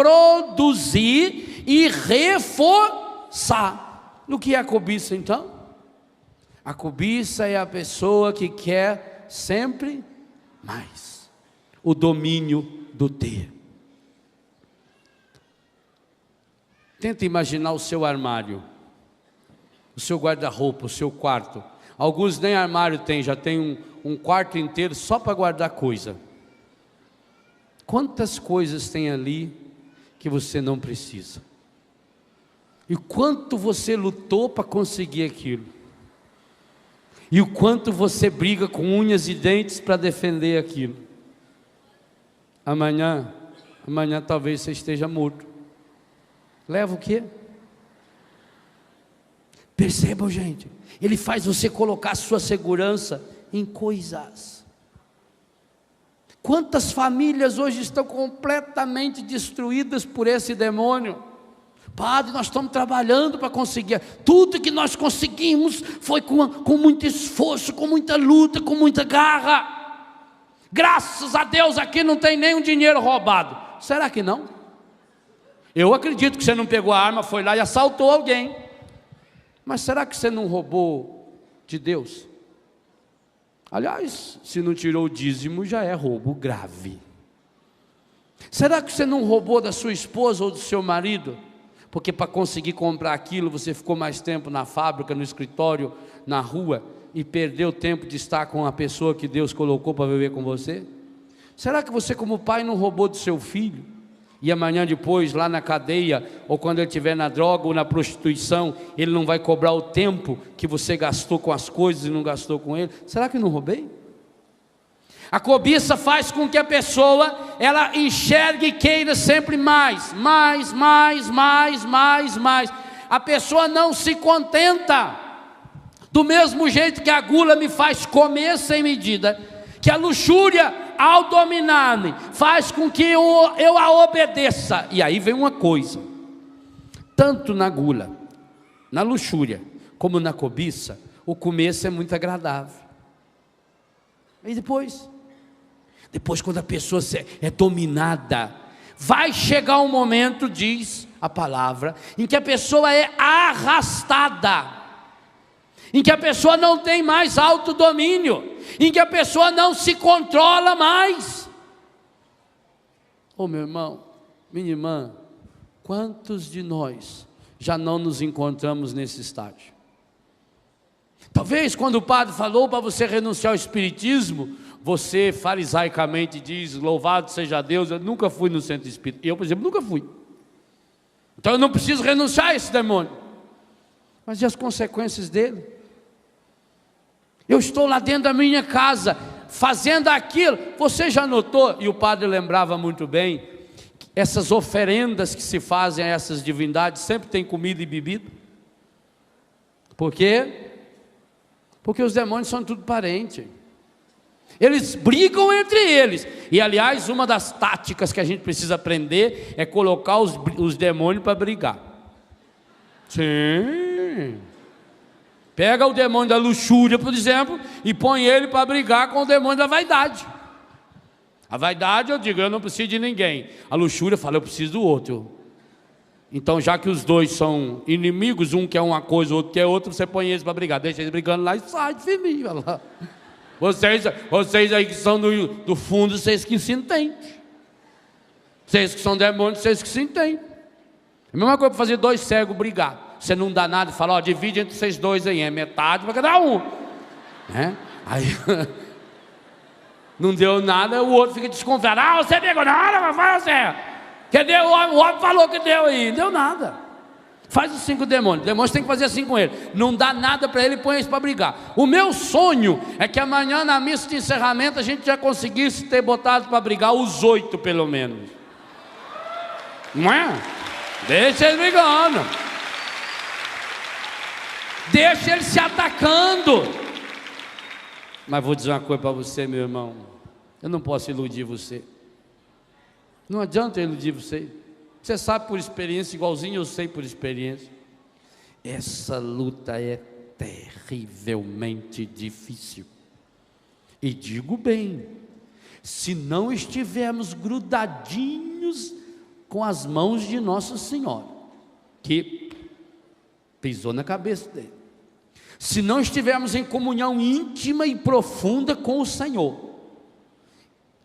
Speaker 2: reproduzir e reforçar. No que é a cobiça então? A cobiça é a pessoa que quer sempre mais, o domínio do ter. Tenta imaginar o seu armário, o seu guarda-roupa, o seu quarto. Alguns nem armário tem, já tem um quarto inteiro só para guardar coisa. Quantas coisas tem ali que você não precisa? E quanto você lutou para conseguir aquilo? E o quanto você briga com unhas e dentes para defender aquilo? Amanhã talvez você esteja morto. Leva o quê? Percebam, gente, ele faz você colocar a sua segurança em coisas. Quantas famílias hoje estão completamente destruídas por esse demônio? Padre, nós estamos trabalhando para conseguir. Tudo que nós conseguimos foi com muito esforço, com muita luta, com muita garra. Graças a Deus aqui não tem nenhum dinheiro roubado. Será que não? Eu acredito que você não pegou a arma, foi lá e assaltou alguém. Mas será que você não roubou de Deus? Aliás, se não tirou o dízimo, já é roubo grave. Será que você não roubou da sua esposa ou do seu marido? Porque para conseguir comprar aquilo, você ficou mais tempo na fábrica, no escritório, na rua, e perdeu tempo de estar com a pessoa que Deus colocou para viver com você? Será que você, como pai, não roubou do seu filho? E amanhã depois, lá na cadeia, ou quando ele estiver na droga ou na prostituição, ele não vai cobrar o tempo que você gastou com as coisas e não gastou com ele? Será que não roubei? A cobiça faz com que a pessoa, ela enxergue e queira sempre mais. A pessoa não se contenta. Do mesmo jeito que a gula me faz comer sem medida, que a luxúria, ao dominar-me, faz com que eu a obedeça. E aí vem uma coisa: tanto na gula, na luxúria, como na cobiça, o começo é muito agradável. E depois quando a pessoa é dominada, vai chegar um momento, diz a palavra, em que a pessoa é arrastada, em que a pessoa não tem mais autodomínio, em que a pessoa não se controla mais. Meu irmão, minha irmã, quantos de nós já não nos encontramos nesse estágio? Talvez quando o padre falou para você renunciar ao espiritismo, você farisaicamente diz: louvado seja Deus, eu nunca fui no centro espírita. Eu, por exemplo, nunca fui. Então eu não preciso renunciar a esse demônio. Mas e as consequências dele? Eu estou lá dentro da minha casa, fazendo aquilo. Você já notou, e o padre lembrava muito bem, essas oferendas que se fazem a essas divindades sempre tem comida e bebida? Por quê? Porque os demônios são tudo parente. Eles brigam entre eles. E aliás, uma das táticas que a gente precisa aprender é colocar os demônios para brigar. Sim. Pega o demônio da luxúria, por exemplo, e põe ele para brigar com o demônio da vaidade. A vaidade, eu digo, eu não preciso de ninguém. A luxúria fala, eu preciso do outro. Então, já que os dois são inimigos, um quer uma coisa, o outro quer outra, você põe eles para brigar. Deixa eles brigando lá e sai de fininho. Lá. Vocês aí que são do fundo, vocês que se entendem. Vocês que são demônios, vocês que se entendem. É a mesma coisa para fazer dois cegos brigar. Você não dá nada e fala, ó, divide entre vocês dois aí, é metade para cada um. Né? Aí não deu nada, o outro fica desconfiado. Ah, você pegou nada, mas vai você. Que deu, o homem falou que deu aí. Não deu nada. Faz assim com o demônio. O demônio tem que fazer assim com ele. Não dá nada para ele e põe isso para brigar. O meu sonho é que amanhã na missa de encerramento a gente já conseguisse ter botado para brigar os 8 pelo menos. Não é? Deixa ele brigando. Deixa ele se atacando. Mas vou dizer uma coisa para você, meu irmão. Eu não posso iludir você. Não adianta eu iludir você. Você sabe por experiência, igualzinho eu sei por experiência. Essa luta é terrivelmente difícil. E digo bem, se não estivermos grudadinhos com as mãos de Nossa Senhora, que pisou na cabeça dele, se não estivermos em comunhão íntima e profunda com o Senhor,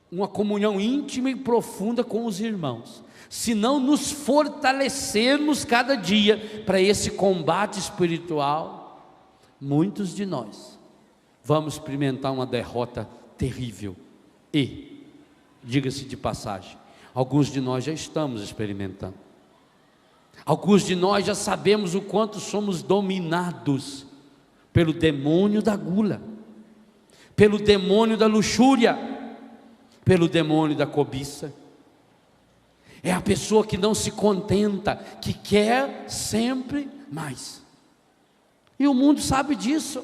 Speaker 2: uma comunhão íntima e profunda com os irmãos, se não nos fortalecermos cada dia para esse combate espiritual, muitos de nós vamos experimentar uma derrota terrível. E, diga-se de passagem, alguns de nós já estamos experimentando. Alguns de nós já sabemos o quanto somos dominados pelo demônio da gula, pelo demônio da luxúria, pelo demônio da cobiça. É a pessoa que não se contenta, que quer sempre mais. E o mundo sabe disso.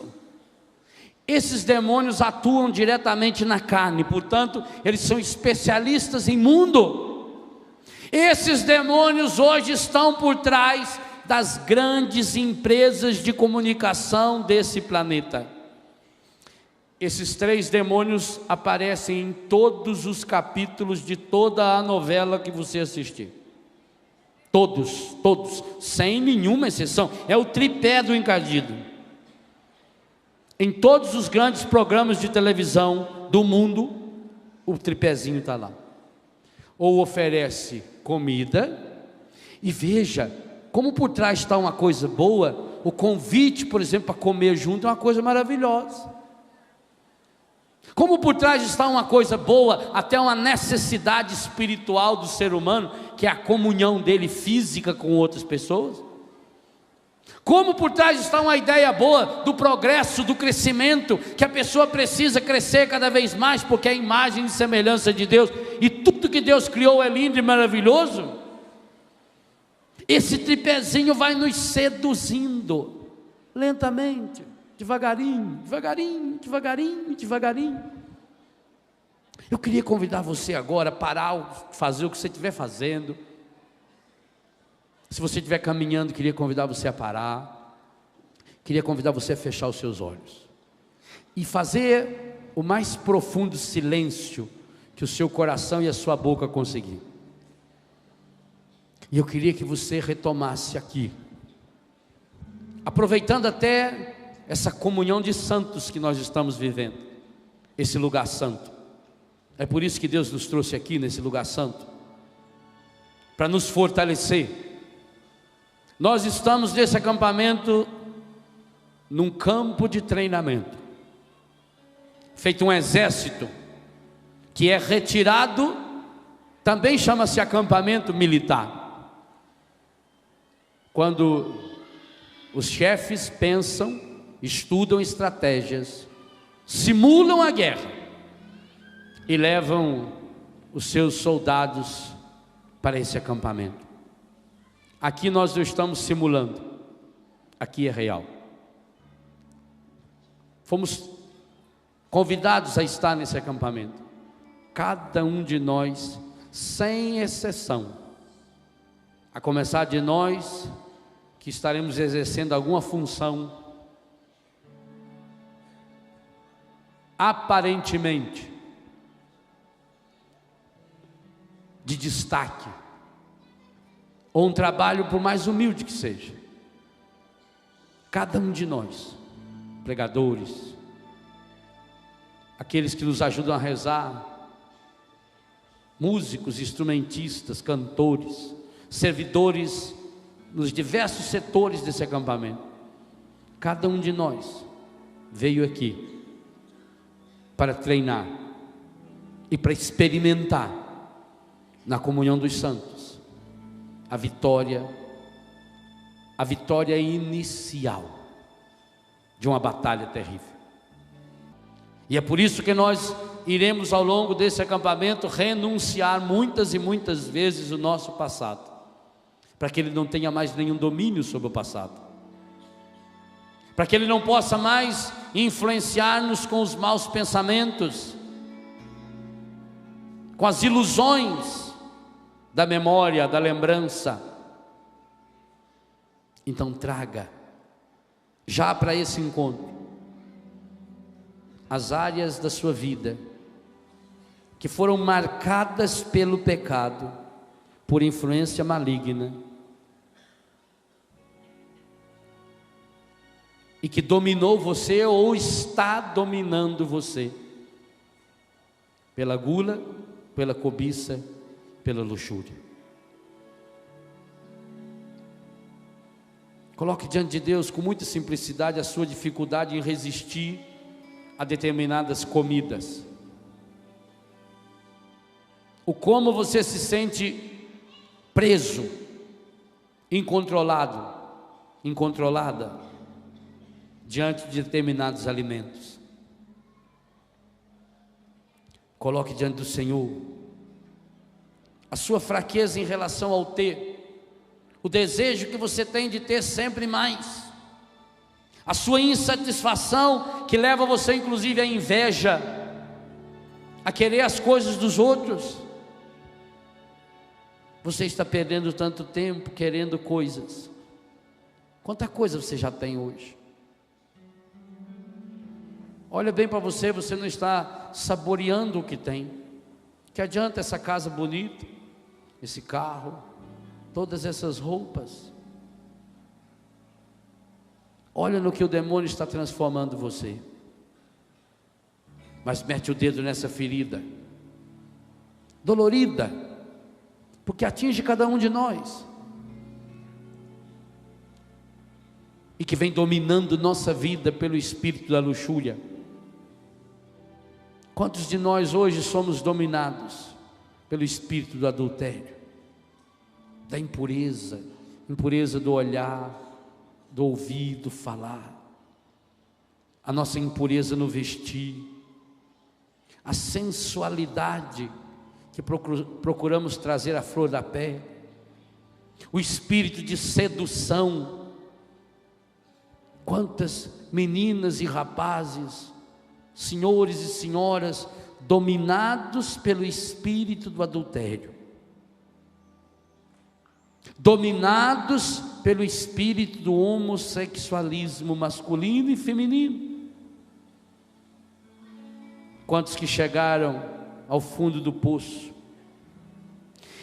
Speaker 2: Esses demônios atuam diretamente na carne, portanto, eles são especialistas em mundo. Esses demônios hoje estão por trás das grandes empresas de comunicação desse planeta. Esses 3 demônios aparecem em todos os capítulos de toda a novela que você assistir. Todos, sem nenhuma exceção. É o tripé do encardido. Em todos os grandes programas de televisão do mundo, o tripézinho está lá. Ou oferece comida, e veja, como por trás está uma coisa boa, o convite, por exemplo, para comer junto é uma coisa maravilhosa. Como por trás está uma coisa boa, até uma necessidade espiritual do ser humano, que é a comunhão dele física com outras pessoas. Como por trás está uma ideia boa do progresso, do crescimento, que a pessoa precisa crescer cada vez mais, porque é a imagem e semelhança de Deus, e tudo que Deus criou é lindo e maravilhoso. Esse tripézinho vai nos seduzindo, lentamente, devagarinho, devagarinho, devagarinho, devagarinho. Eu queria convidar você agora a parar, fazer o que você estiver fazendo. Se você estiver caminhando, queria convidar você a parar. Queria convidar você a fechar os seus olhos e fazer o mais profundo silêncio que o seu coração e a sua boca conseguir. E eu queria que você retomasse aqui, aproveitando até essa comunhão de santos que nós estamos vivendo, esse lugar santo. É por isso que Deus nos trouxe aqui nesse lugar santo, para nos fortalecer. Nós estamos nesse acampamento, num campo de treinamento, feito um exército, que é retirado, também chama-se acampamento militar. Quando os chefes pensam, estudam estratégias, simulam a guerra e levam os seus soldados para esse acampamento. Aqui nós não estamos simulando, aqui é real. Fomos convidados a estar nesse acampamento, cada um de nós, sem exceção, a começar de nós que estaremos exercendo alguma função aparentemente de destaque, ou um trabalho por mais humilde que seja. Cada um de nós, pregadores, aqueles que nos ajudam a rezar, músicos, instrumentistas, cantores, servidores nos diversos setores desse acampamento. Cada um de nós veio aqui para treinar e para experimentar na comunhão dos santos a vitória inicial de uma batalha terrível. E é por isso que nós iremos ao longo desse acampamento renunciar muitas e muitas vezes o nosso passado, para que ele não tenha mais nenhum domínio sobre o passado, para que ele não possa mais influenciar-nos com os maus pensamentos, com as ilusões da memória, da lembrança. Então traga já para esse encontro as áreas da sua vida que foram marcadas pelo pecado, por influência maligna, e que dominou você ou está dominando você, pela gula, pela cobiça, pela luxúria. Coloque diante de Deus com muita simplicidade a sua dificuldade em resistir a determinadas comidas. O como você se sente preso, incontrolado, incontrolada diante de determinados alimentos. Coloque diante do Senhor a sua fraqueza em relação ao ter, o desejo que você tem de ter sempre mais, a sua insatisfação que leva você inclusive à inveja, a querer as coisas dos outros. Você está perdendo tanto tempo querendo coisas. Quanta coisa você já tem hoje? Olha bem para você, você não está saboreando o que tem. Que adianta essa casa bonita, esse carro, todas essas roupas? Olha no que o demônio está transformando você. Mas mete o dedo nessa ferida dolorida, porque atinge cada um de nós, e que vem dominando nossa vida pelo espírito da luxúria. Quantos de nós hoje somos dominados pelo espírito do adultério, da impureza, impureza do olhar, do ouvir, do falar, a nossa impureza no vestir, a sensualidade que procuramos trazer à flor da pele, o espírito de sedução. Quantas meninas e rapazes, senhores e senhoras, dominados pelo espírito do adultério, dominados pelo espírito do homossexualismo masculino e feminino. Quantos que chegaram ao fundo do poço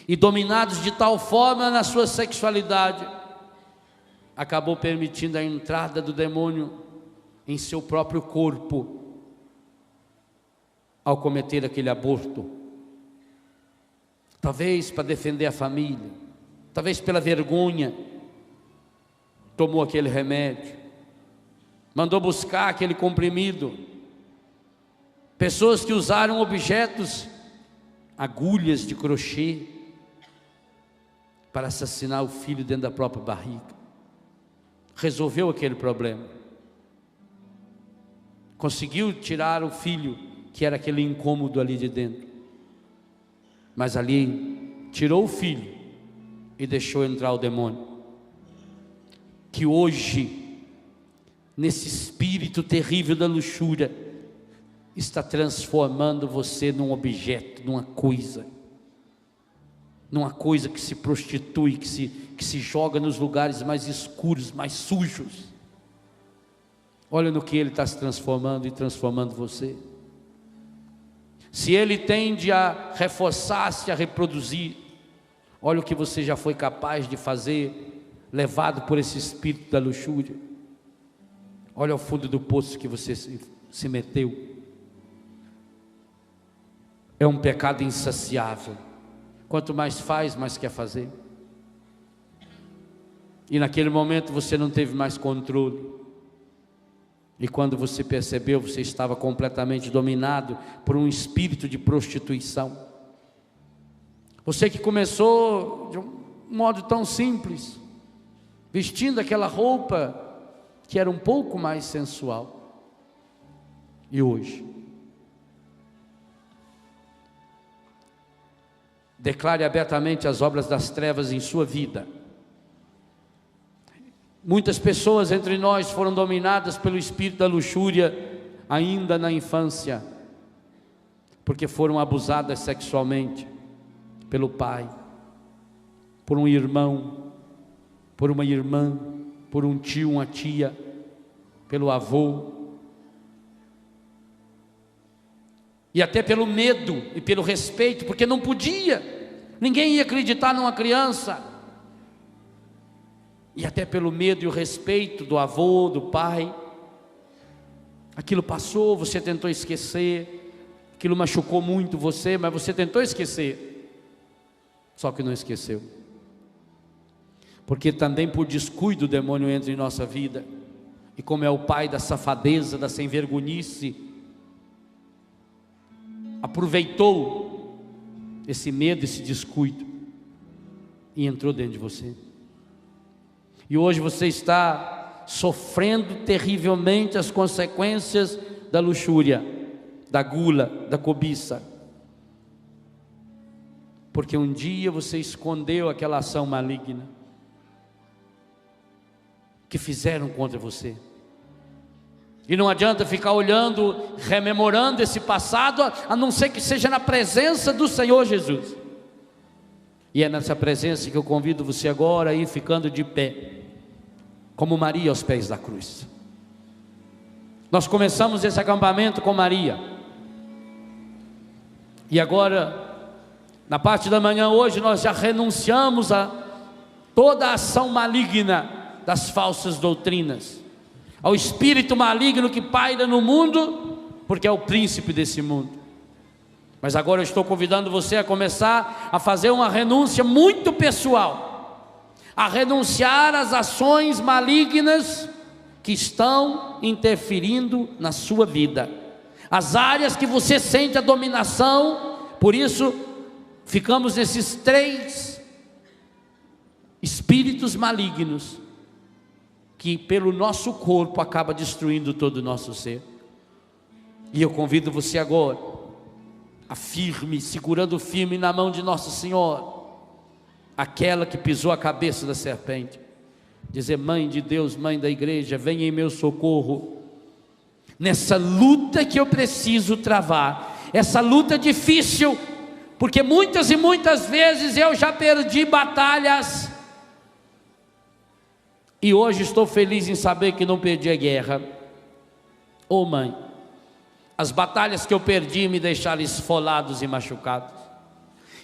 Speaker 2: e, dominados de tal forma na sua sexualidade, acabou permitindo a entrada do demônio em seu próprio corpo, ao cometer aquele aborto, talvez para defender a família, talvez pela vergonha, tomou aquele remédio, mandou buscar aquele comprimido. Pessoas que usaram objetos, agulhas de crochê, para assassinar o filho dentro da própria barriga. Resolveu aquele problema, conseguiu tirar o filho, que era aquele incômodo ali de dentro, mas ali tirou o filho e deixou entrar o demônio, que hoje, nesse espírito terrível da luxúria, está transformando você num objeto, numa coisa que se prostitui, que se joga nos lugares mais escuros, mais sujos. Olha no que ele está se transformando e transformando você. Se ele tende a reforçar-se, a reproduzir, olha o que você já foi capaz de fazer, levado por esse espírito da luxúria. Olha o fundo do poço que você se meteu. É um pecado insaciável. Quanto mais faz, mais quer fazer. E naquele momento você não teve mais controle. E quando você percebeu, você estava completamente dominado por um espírito de prostituição. Você que começou de um modo tão simples, vestindo aquela roupa que era um pouco mais sensual. E hoje, declare abertamente as obras das trevas em sua vida. Muitas pessoas entre nós foram dominadas pelo espírito da luxúria ainda na infância, porque foram abusadas sexualmente pelo pai, por um irmão, por uma irmã, por um tio, uma tia, pelo avô, e até pelo medo e pelo respeito, porque não podia, ninguém ia acreditar numa criança, e até pelo medo e o respeito do avô, do pai. Aquilo passou, você tentou esquecer, aquilo machucou muito você, mas você tentou esquecer, só que não esqueceu, porque também por descuido o demônio entra em nossa vida, e como é o pai da safadeza, da sem-vergonhice, aproveitou esse medo, esse descuido, e entrou dentro de você. E hoje você está sofrendo terrivelmente as consequências da luxúria, da gula, da cobiça, porque um dia você escondeu aquela ação maligna que fizeram contra você. E não adianta ficar olhando, rememorando esse passado, a não ser que seja na presença do Senhor Jesus. E é nessa presença que eu convido você agora a ir ficando de pé, como Maria aos pés da cruz. Nós começamos esse acampamento com Maria, e agora, na parte da manhã hoje, nós já renunciamos a toda a ação maligna das falsas doutrinas, ao espírito maligno que paira no mundo, porque é o príncipe desse mundo. Mas agora eu estou convidando você a começar a fazer uma renúncia muito pessoal, a renunciar às ações malignas que estão interferindo na sua vida, as áreas que você sente a dominação. Por isso ficamos nesses 3 espíritos malignos que pelo nosso corpo acaba destruindo todo o nosso ser. E eu convido você agora a firme, segurando firme na mão de Nossa Senhora, aquela que pisou a cabeça da serpente, dizer: Mãe de Deus, Mãe da igreja, venha em meu socorro, nessa luta que eu preciso travar, essa luta difícil, porque muitas e muitas vezes eu já perdi batalhas, e hoje estou feliz em saber que não perdi a guerra. Oh Mãe, as batalhas que eu perdi me deixaram esfolados e machucados,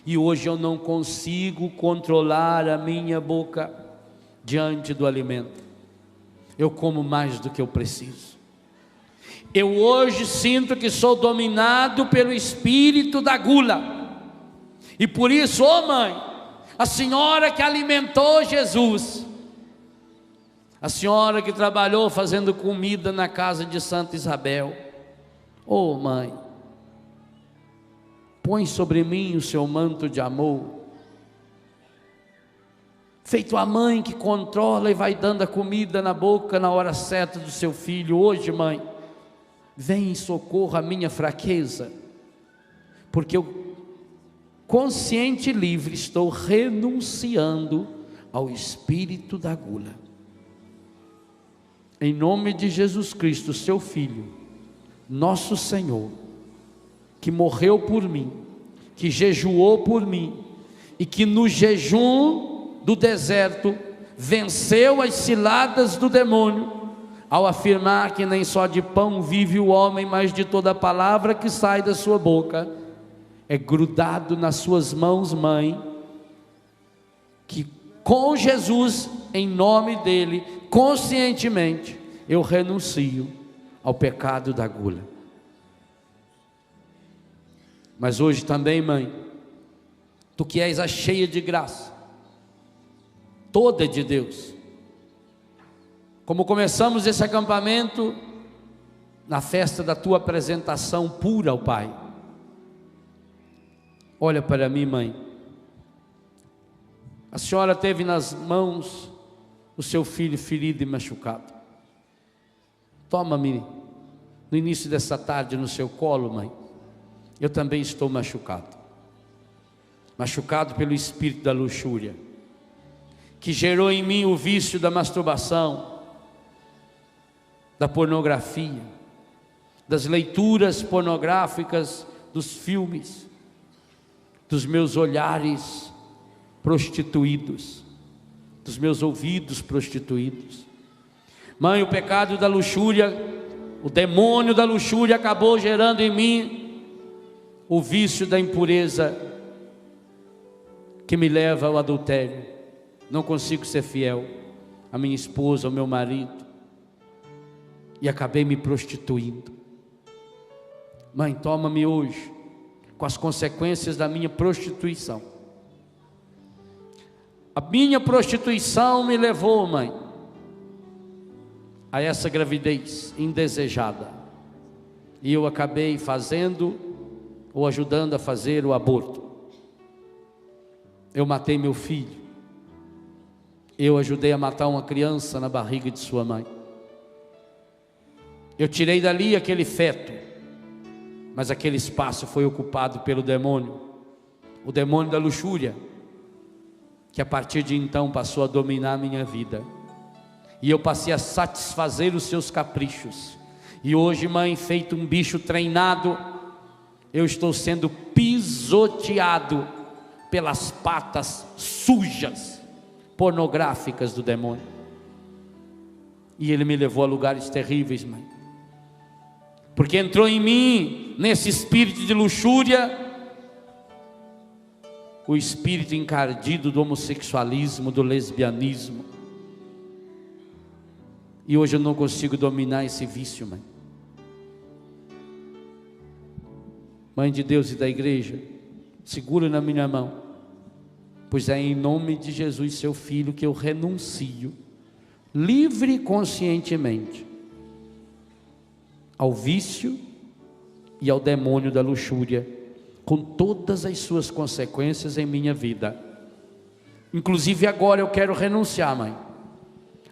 Speaker 2: e hoje eu não consigo controlar a minha boca diante do alimento. Eu como mais do que eu preciso. Eu hoje sinto que sou dominado pelo espírito da gula, e por isso, oh Mãe, a senhora que alimentou Jesus, a senhora que trabalhou fazendo comida na casa de Santa Isabel, oh Mãe, põe sobre mim o seu manto de amor, feito a mãe que controla e vai dando a comida na boca na hora certa do seu filho. Hoje, Mãe, vem em socorro à minha fraqueza, porque eu, consciente e livre, estou renunciando ao espírito da gula. Em nome de Jesus Cristo, seu Filho, nosso Senhor, que morreu por mim, que jejuou por mim, e que no jejum do deserto venceu as ciladas do demônio, ao afirmar que nem só de pão vive o homem, mas de toda palavra que sai da sua boca. É grudado nas suas mãos, Mãe, que com Jesus, em nome dele, conscientemente, eu renuncio ao pecado da gula. Mas hoje também, Mãe, Tu que és a cheia de graça, toda de Deus, como começamos esse acampamento, na festa da tua apresentação pura ao Pai. Olha para mim, mãe. A senhora teve nas mãos o seu filho ferido e machucado. Toma-me no início dessa tarde no seu colo, mãe. Eu também estou machucado. Machucado pelo espírito da luxúria, que gerou em mim o vício da masturbação, da pornografia, das leituras pornográficas, dos filmes, dos meus olhares prostituídos, dos meus ouvidos prostituídos. Mãe, o pecado da luxúria, o demônio da luxúria acabou gerando em mim o vício da impureza, que me leva ao adultério. Não consigo ser fiel à minha esposa, ao meu marido, e acabei me prostituindo. Mãe, toma-me hoje com as consequências da minha prostituição. A minha prostituição me levou, mãe, a essa gravidez indesejada, e eu acabei fazendo ou ajudando a fazer o aborto. Eu matei meu filho, eu ajudei a matar uma criança na barriga de sua mãe. Eu tirei dali aquele feto, mas aquele espaço foi ocupado pelo demônio, o demônio da luxúria, que a partir de então passou a dominar a minha vida, e eu passei a satisfazer os seus caprichos. E hoje, mãe, feito um bicho treinado, eu estou sendo pisoteado pelas patas sujas, pornográficas do demônio. E ele me levou a lugares terríveis, mãe, porque entrou em mim, nesse espírito de luxúria, o espírito encardido do homossexualismo, do lesbianismo. E hoje eu não consigo dominar esse vício, mãe. Mãe de Deus e da igreja, segura na minha mão, pois é em nome de Jesus, seu Filho, que eu renuncio, livre e conscientemente, ao vício e ao demônio da luxúria, com todas as suas consequências em minha vida. Inclusive agora eu quero renunciar, mãe,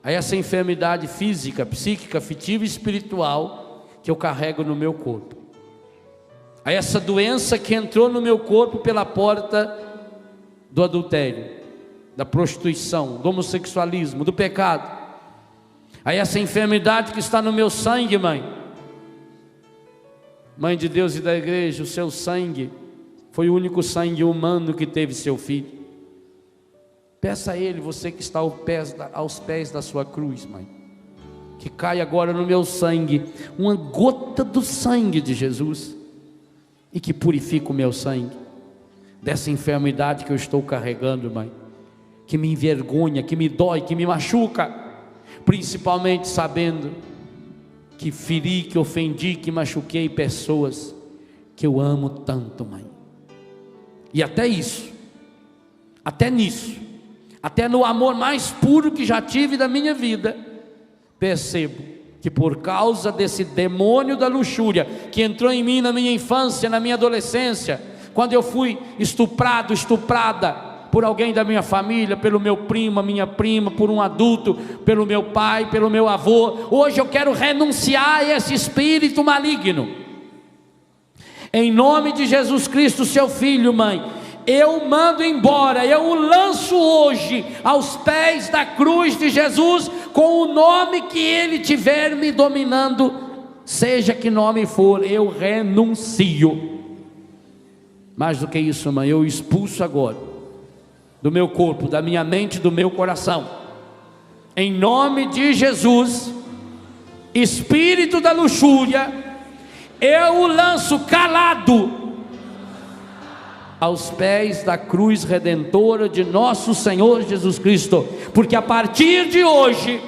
Speaker 2: a essa enfermidade física, psíquica, afetiva e espiritual que eu carrego no meu corpo, a essa doença que entrou no meu corpo pela porta do adultério, da prostituição, do homossexualismo, do pecado, a essa enfermidade que está no meu sangue, mãe. Mãe de Deus e da igreja, o seu sangue foi o único sangue humano que teve seu filho. Peça a Ele, você que está aos pés da sua cruz, mãe, que caia agora no meu sangue uma gota do sangue de Jesus, e que purifique o meu sangue dessa enfermidade que eu estou carregando, mãe, que me envergonha, que me dói, que me machuca, principalmente sabendo que feri, que ofendi, que machuquei pessoas que eu amo tanto, mãe. E até isso, até nisso, até no amor mais puro que já tive da minha vida, percebo que por causa desse demônio da luxúria que entrou em mim na minha infância, na minha adolescência, quando eu fui estuprado, estuprada por alguém da minha família, pelo meu primo, a minha prima, por um adulto, pelo meu pai, pelo meu avô, hoje eu quero renunciar a esse espírito maligno, em nome de Jesus Cristo, seu Filho, mãe. Eu mando embora, eu o lanço hoje aos pés da cruz de Jesus, com o nome que Ele tiver me dominando, seja que nome for, eu renuncio. Mais do que isso, mãe, eu expulso agora do meu corpo, da minha mente, do meu coração, em nome de Jesus, espírito da luxúria, eu o lanço calado aos pés da cruz redentora de nosso Senhor Jesus Cristo, porque a partir de hoje,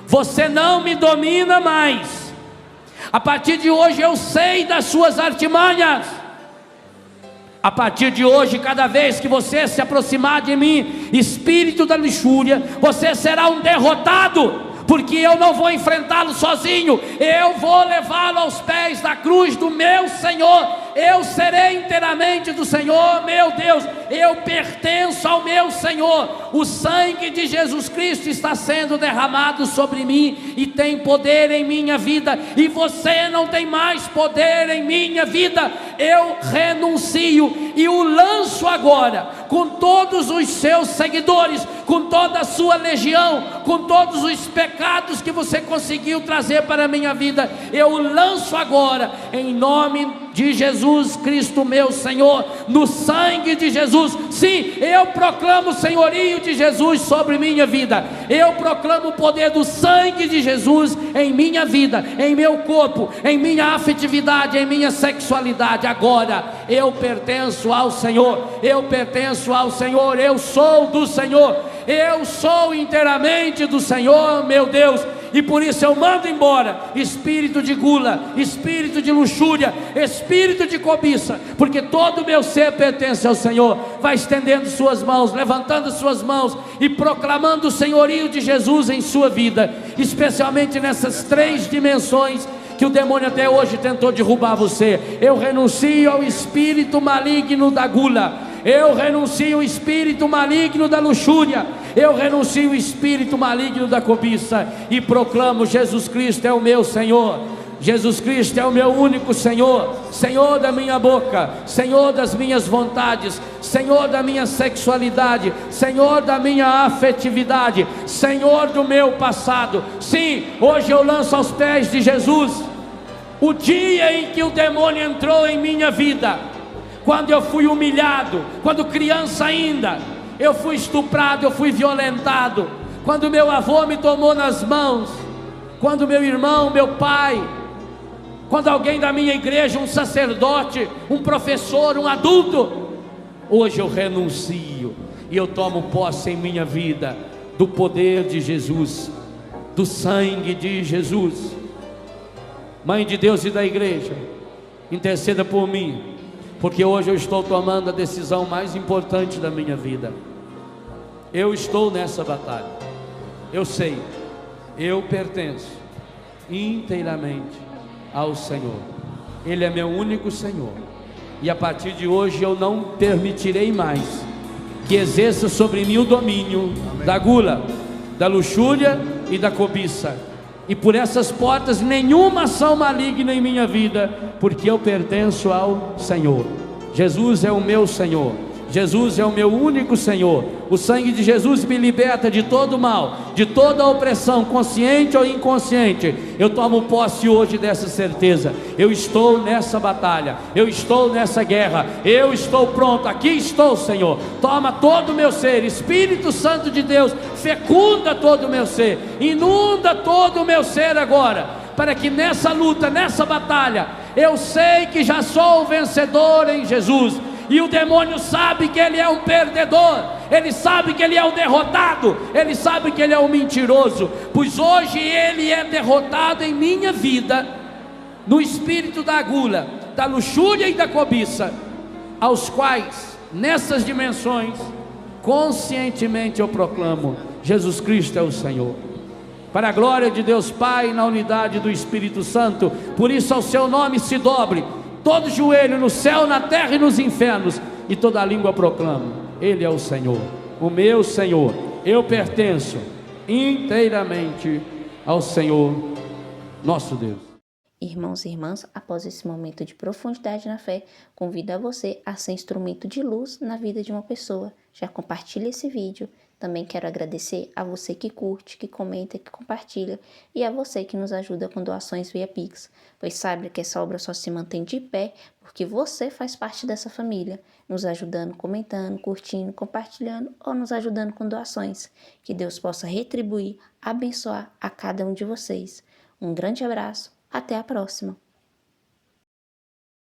Speaker 2: você não me domina mais. A partir de hoje eu sei das suas artimanhas. A partir de hoje, cada vez que você se aproximar de mim, espírito da luxúria, você será um derrotado, porque eu não vou enfrentá-lo sozinho, eu vou levá-lo aos pés da cruz do meu Senhor. Eu serei inteiramente do Senhor, meu Deus, eu pertenço ao meu Senhor. O sangue de Jesus Cristo está sendo derramado sobre mim e tem poder em minha vida, e você não tem mais poder em minha vida. Eu renuncio e o lanço agora, com todos os seus seguidores, com toda a sua legião, com todos os pecados que você conseguiu trazer para a minha vida. Eu o lanço agora, em nome de Jesus Cristo, meu Senhor, no sangue de Jesus. Sim, eu proclamo o senhorio de Jesus sobre minha vida. Eu proclamo o poder do sangue de Jesus em minha vida, em meu corpo, em minha afetividade, em minha sexualidade. Agora eu pertenço ao Senhor, eu pertenço ao Senhor, eu sou do Senhor, eu sou inteiramente do Senhor, meu Deus. E por isso eu mando embora espírito de gula, espírito de luxúria, espírito de cobiça, porque todo o meu ser pertence ao Senhor. Vai estendendo suas mãos, levantando suas mãos e proclamando o senhorio de Jesus em sua vida, especialmente nessas 3 dimensões que o demônio até hoje tentou derrubar você. Eu renuncio ao espírito maligno da gula, eu renuncio o espírito maligno da luxúria, eu renuncio o espírito maligno da cobiça e proclamo: Jesus Cristo é o meu Senhor, Jesus Cristo é o meu único Senhor, Senhor da minha boca, Senhor das minhas vontades, Senhor da minha sexualidade, Senhor da minha afetividade, Senhor do meu passado. Sim, hoje eu lanço aos pés de Jesus o dia em que o demônio entrou em minha vida, quando eu fui humilhado, quando criança ainda, eu fui estuprado, eu fui violentado, quando meu avô me tomou nas mãos, quando meu irmão, meu pai, quando alguém da minha igreja, um sacerdote, um professor, um adulto. Hoje eu renuncio e eu tomo posse em minha vida do poder de Jesus, do sangue de Jesus. Mãe de Deus e da igreja, interceda por mim, porque hoje eu estou tomando a decisão mais importante da minha vida. Eu estou nessa batalha. Eu sei, eu pertenço inteiramente ao Senhor. Ele é meu único Senhor, e a partir de hoje eu não permitirei mais que exerça sobre mim o domínio da gula, da luxúria e da cobiça. E por essas portas nenhuma ação maligna em minha vida, porque eu pertenço ao Senhor. Jesus é o meu Senhor, Jesus é o meu único Senhor. O sangue de Jesus me liberta de todo mal, de toda opressão, consciente ou inconsciente. Eu tomo posse hoje dessa certeza. Eu estou nessa batalha, eu estou nessa guerra, eu estou pronto. Aqui estou, Senhor. Toma todo o meu ser, Espírito Santo de Deus, fecunda todo o meu ser, inunda todo o meu ser agora, para que nessa luta, nessa batalha, eu sei que já sou o vencedor em Jesus. E o demônio sabe que ele é um perdedor, ele sabe que ele é o derrotado, ele sabe que ele é o mentiroso, pois hoje ele é derrotado em minha vida, no espírito da gula, da luxúria e da cobiça, aos quais, nessas dimensões, conscientemente eu proclamo: Jesus Cristo é o Senhor. Para a glória de Deus Pai, na unidade do Espírito Santo, por isso ao seu nome se dobre todo joelho no céu, na terra e nos infernos, e toda língua proclama: Ele é o Senhor, o meu Senhor. Eu pertenço inteiramente ao Senhor, nosso Deus.
Speaker 1: Irmãos e irmãs, após esse momento de profundidade na fé, convido a você a ser instrumento de luz na vida de uma pessoa. Já compartilha esse vídeo. Também quero agradecer a você que curte, que comenta, que compartilha, e a você que nos ajuda com doações via Pix, pois sabe que essa obra só se mantém de pé porque você faz parte dessa família, nos ajudando, comentando, curtindo, compartilhando ou nos ajudando com doações. Que Deus possa retribuir, abençoar a cada um de vocês. Um grande abraço, até a próxima!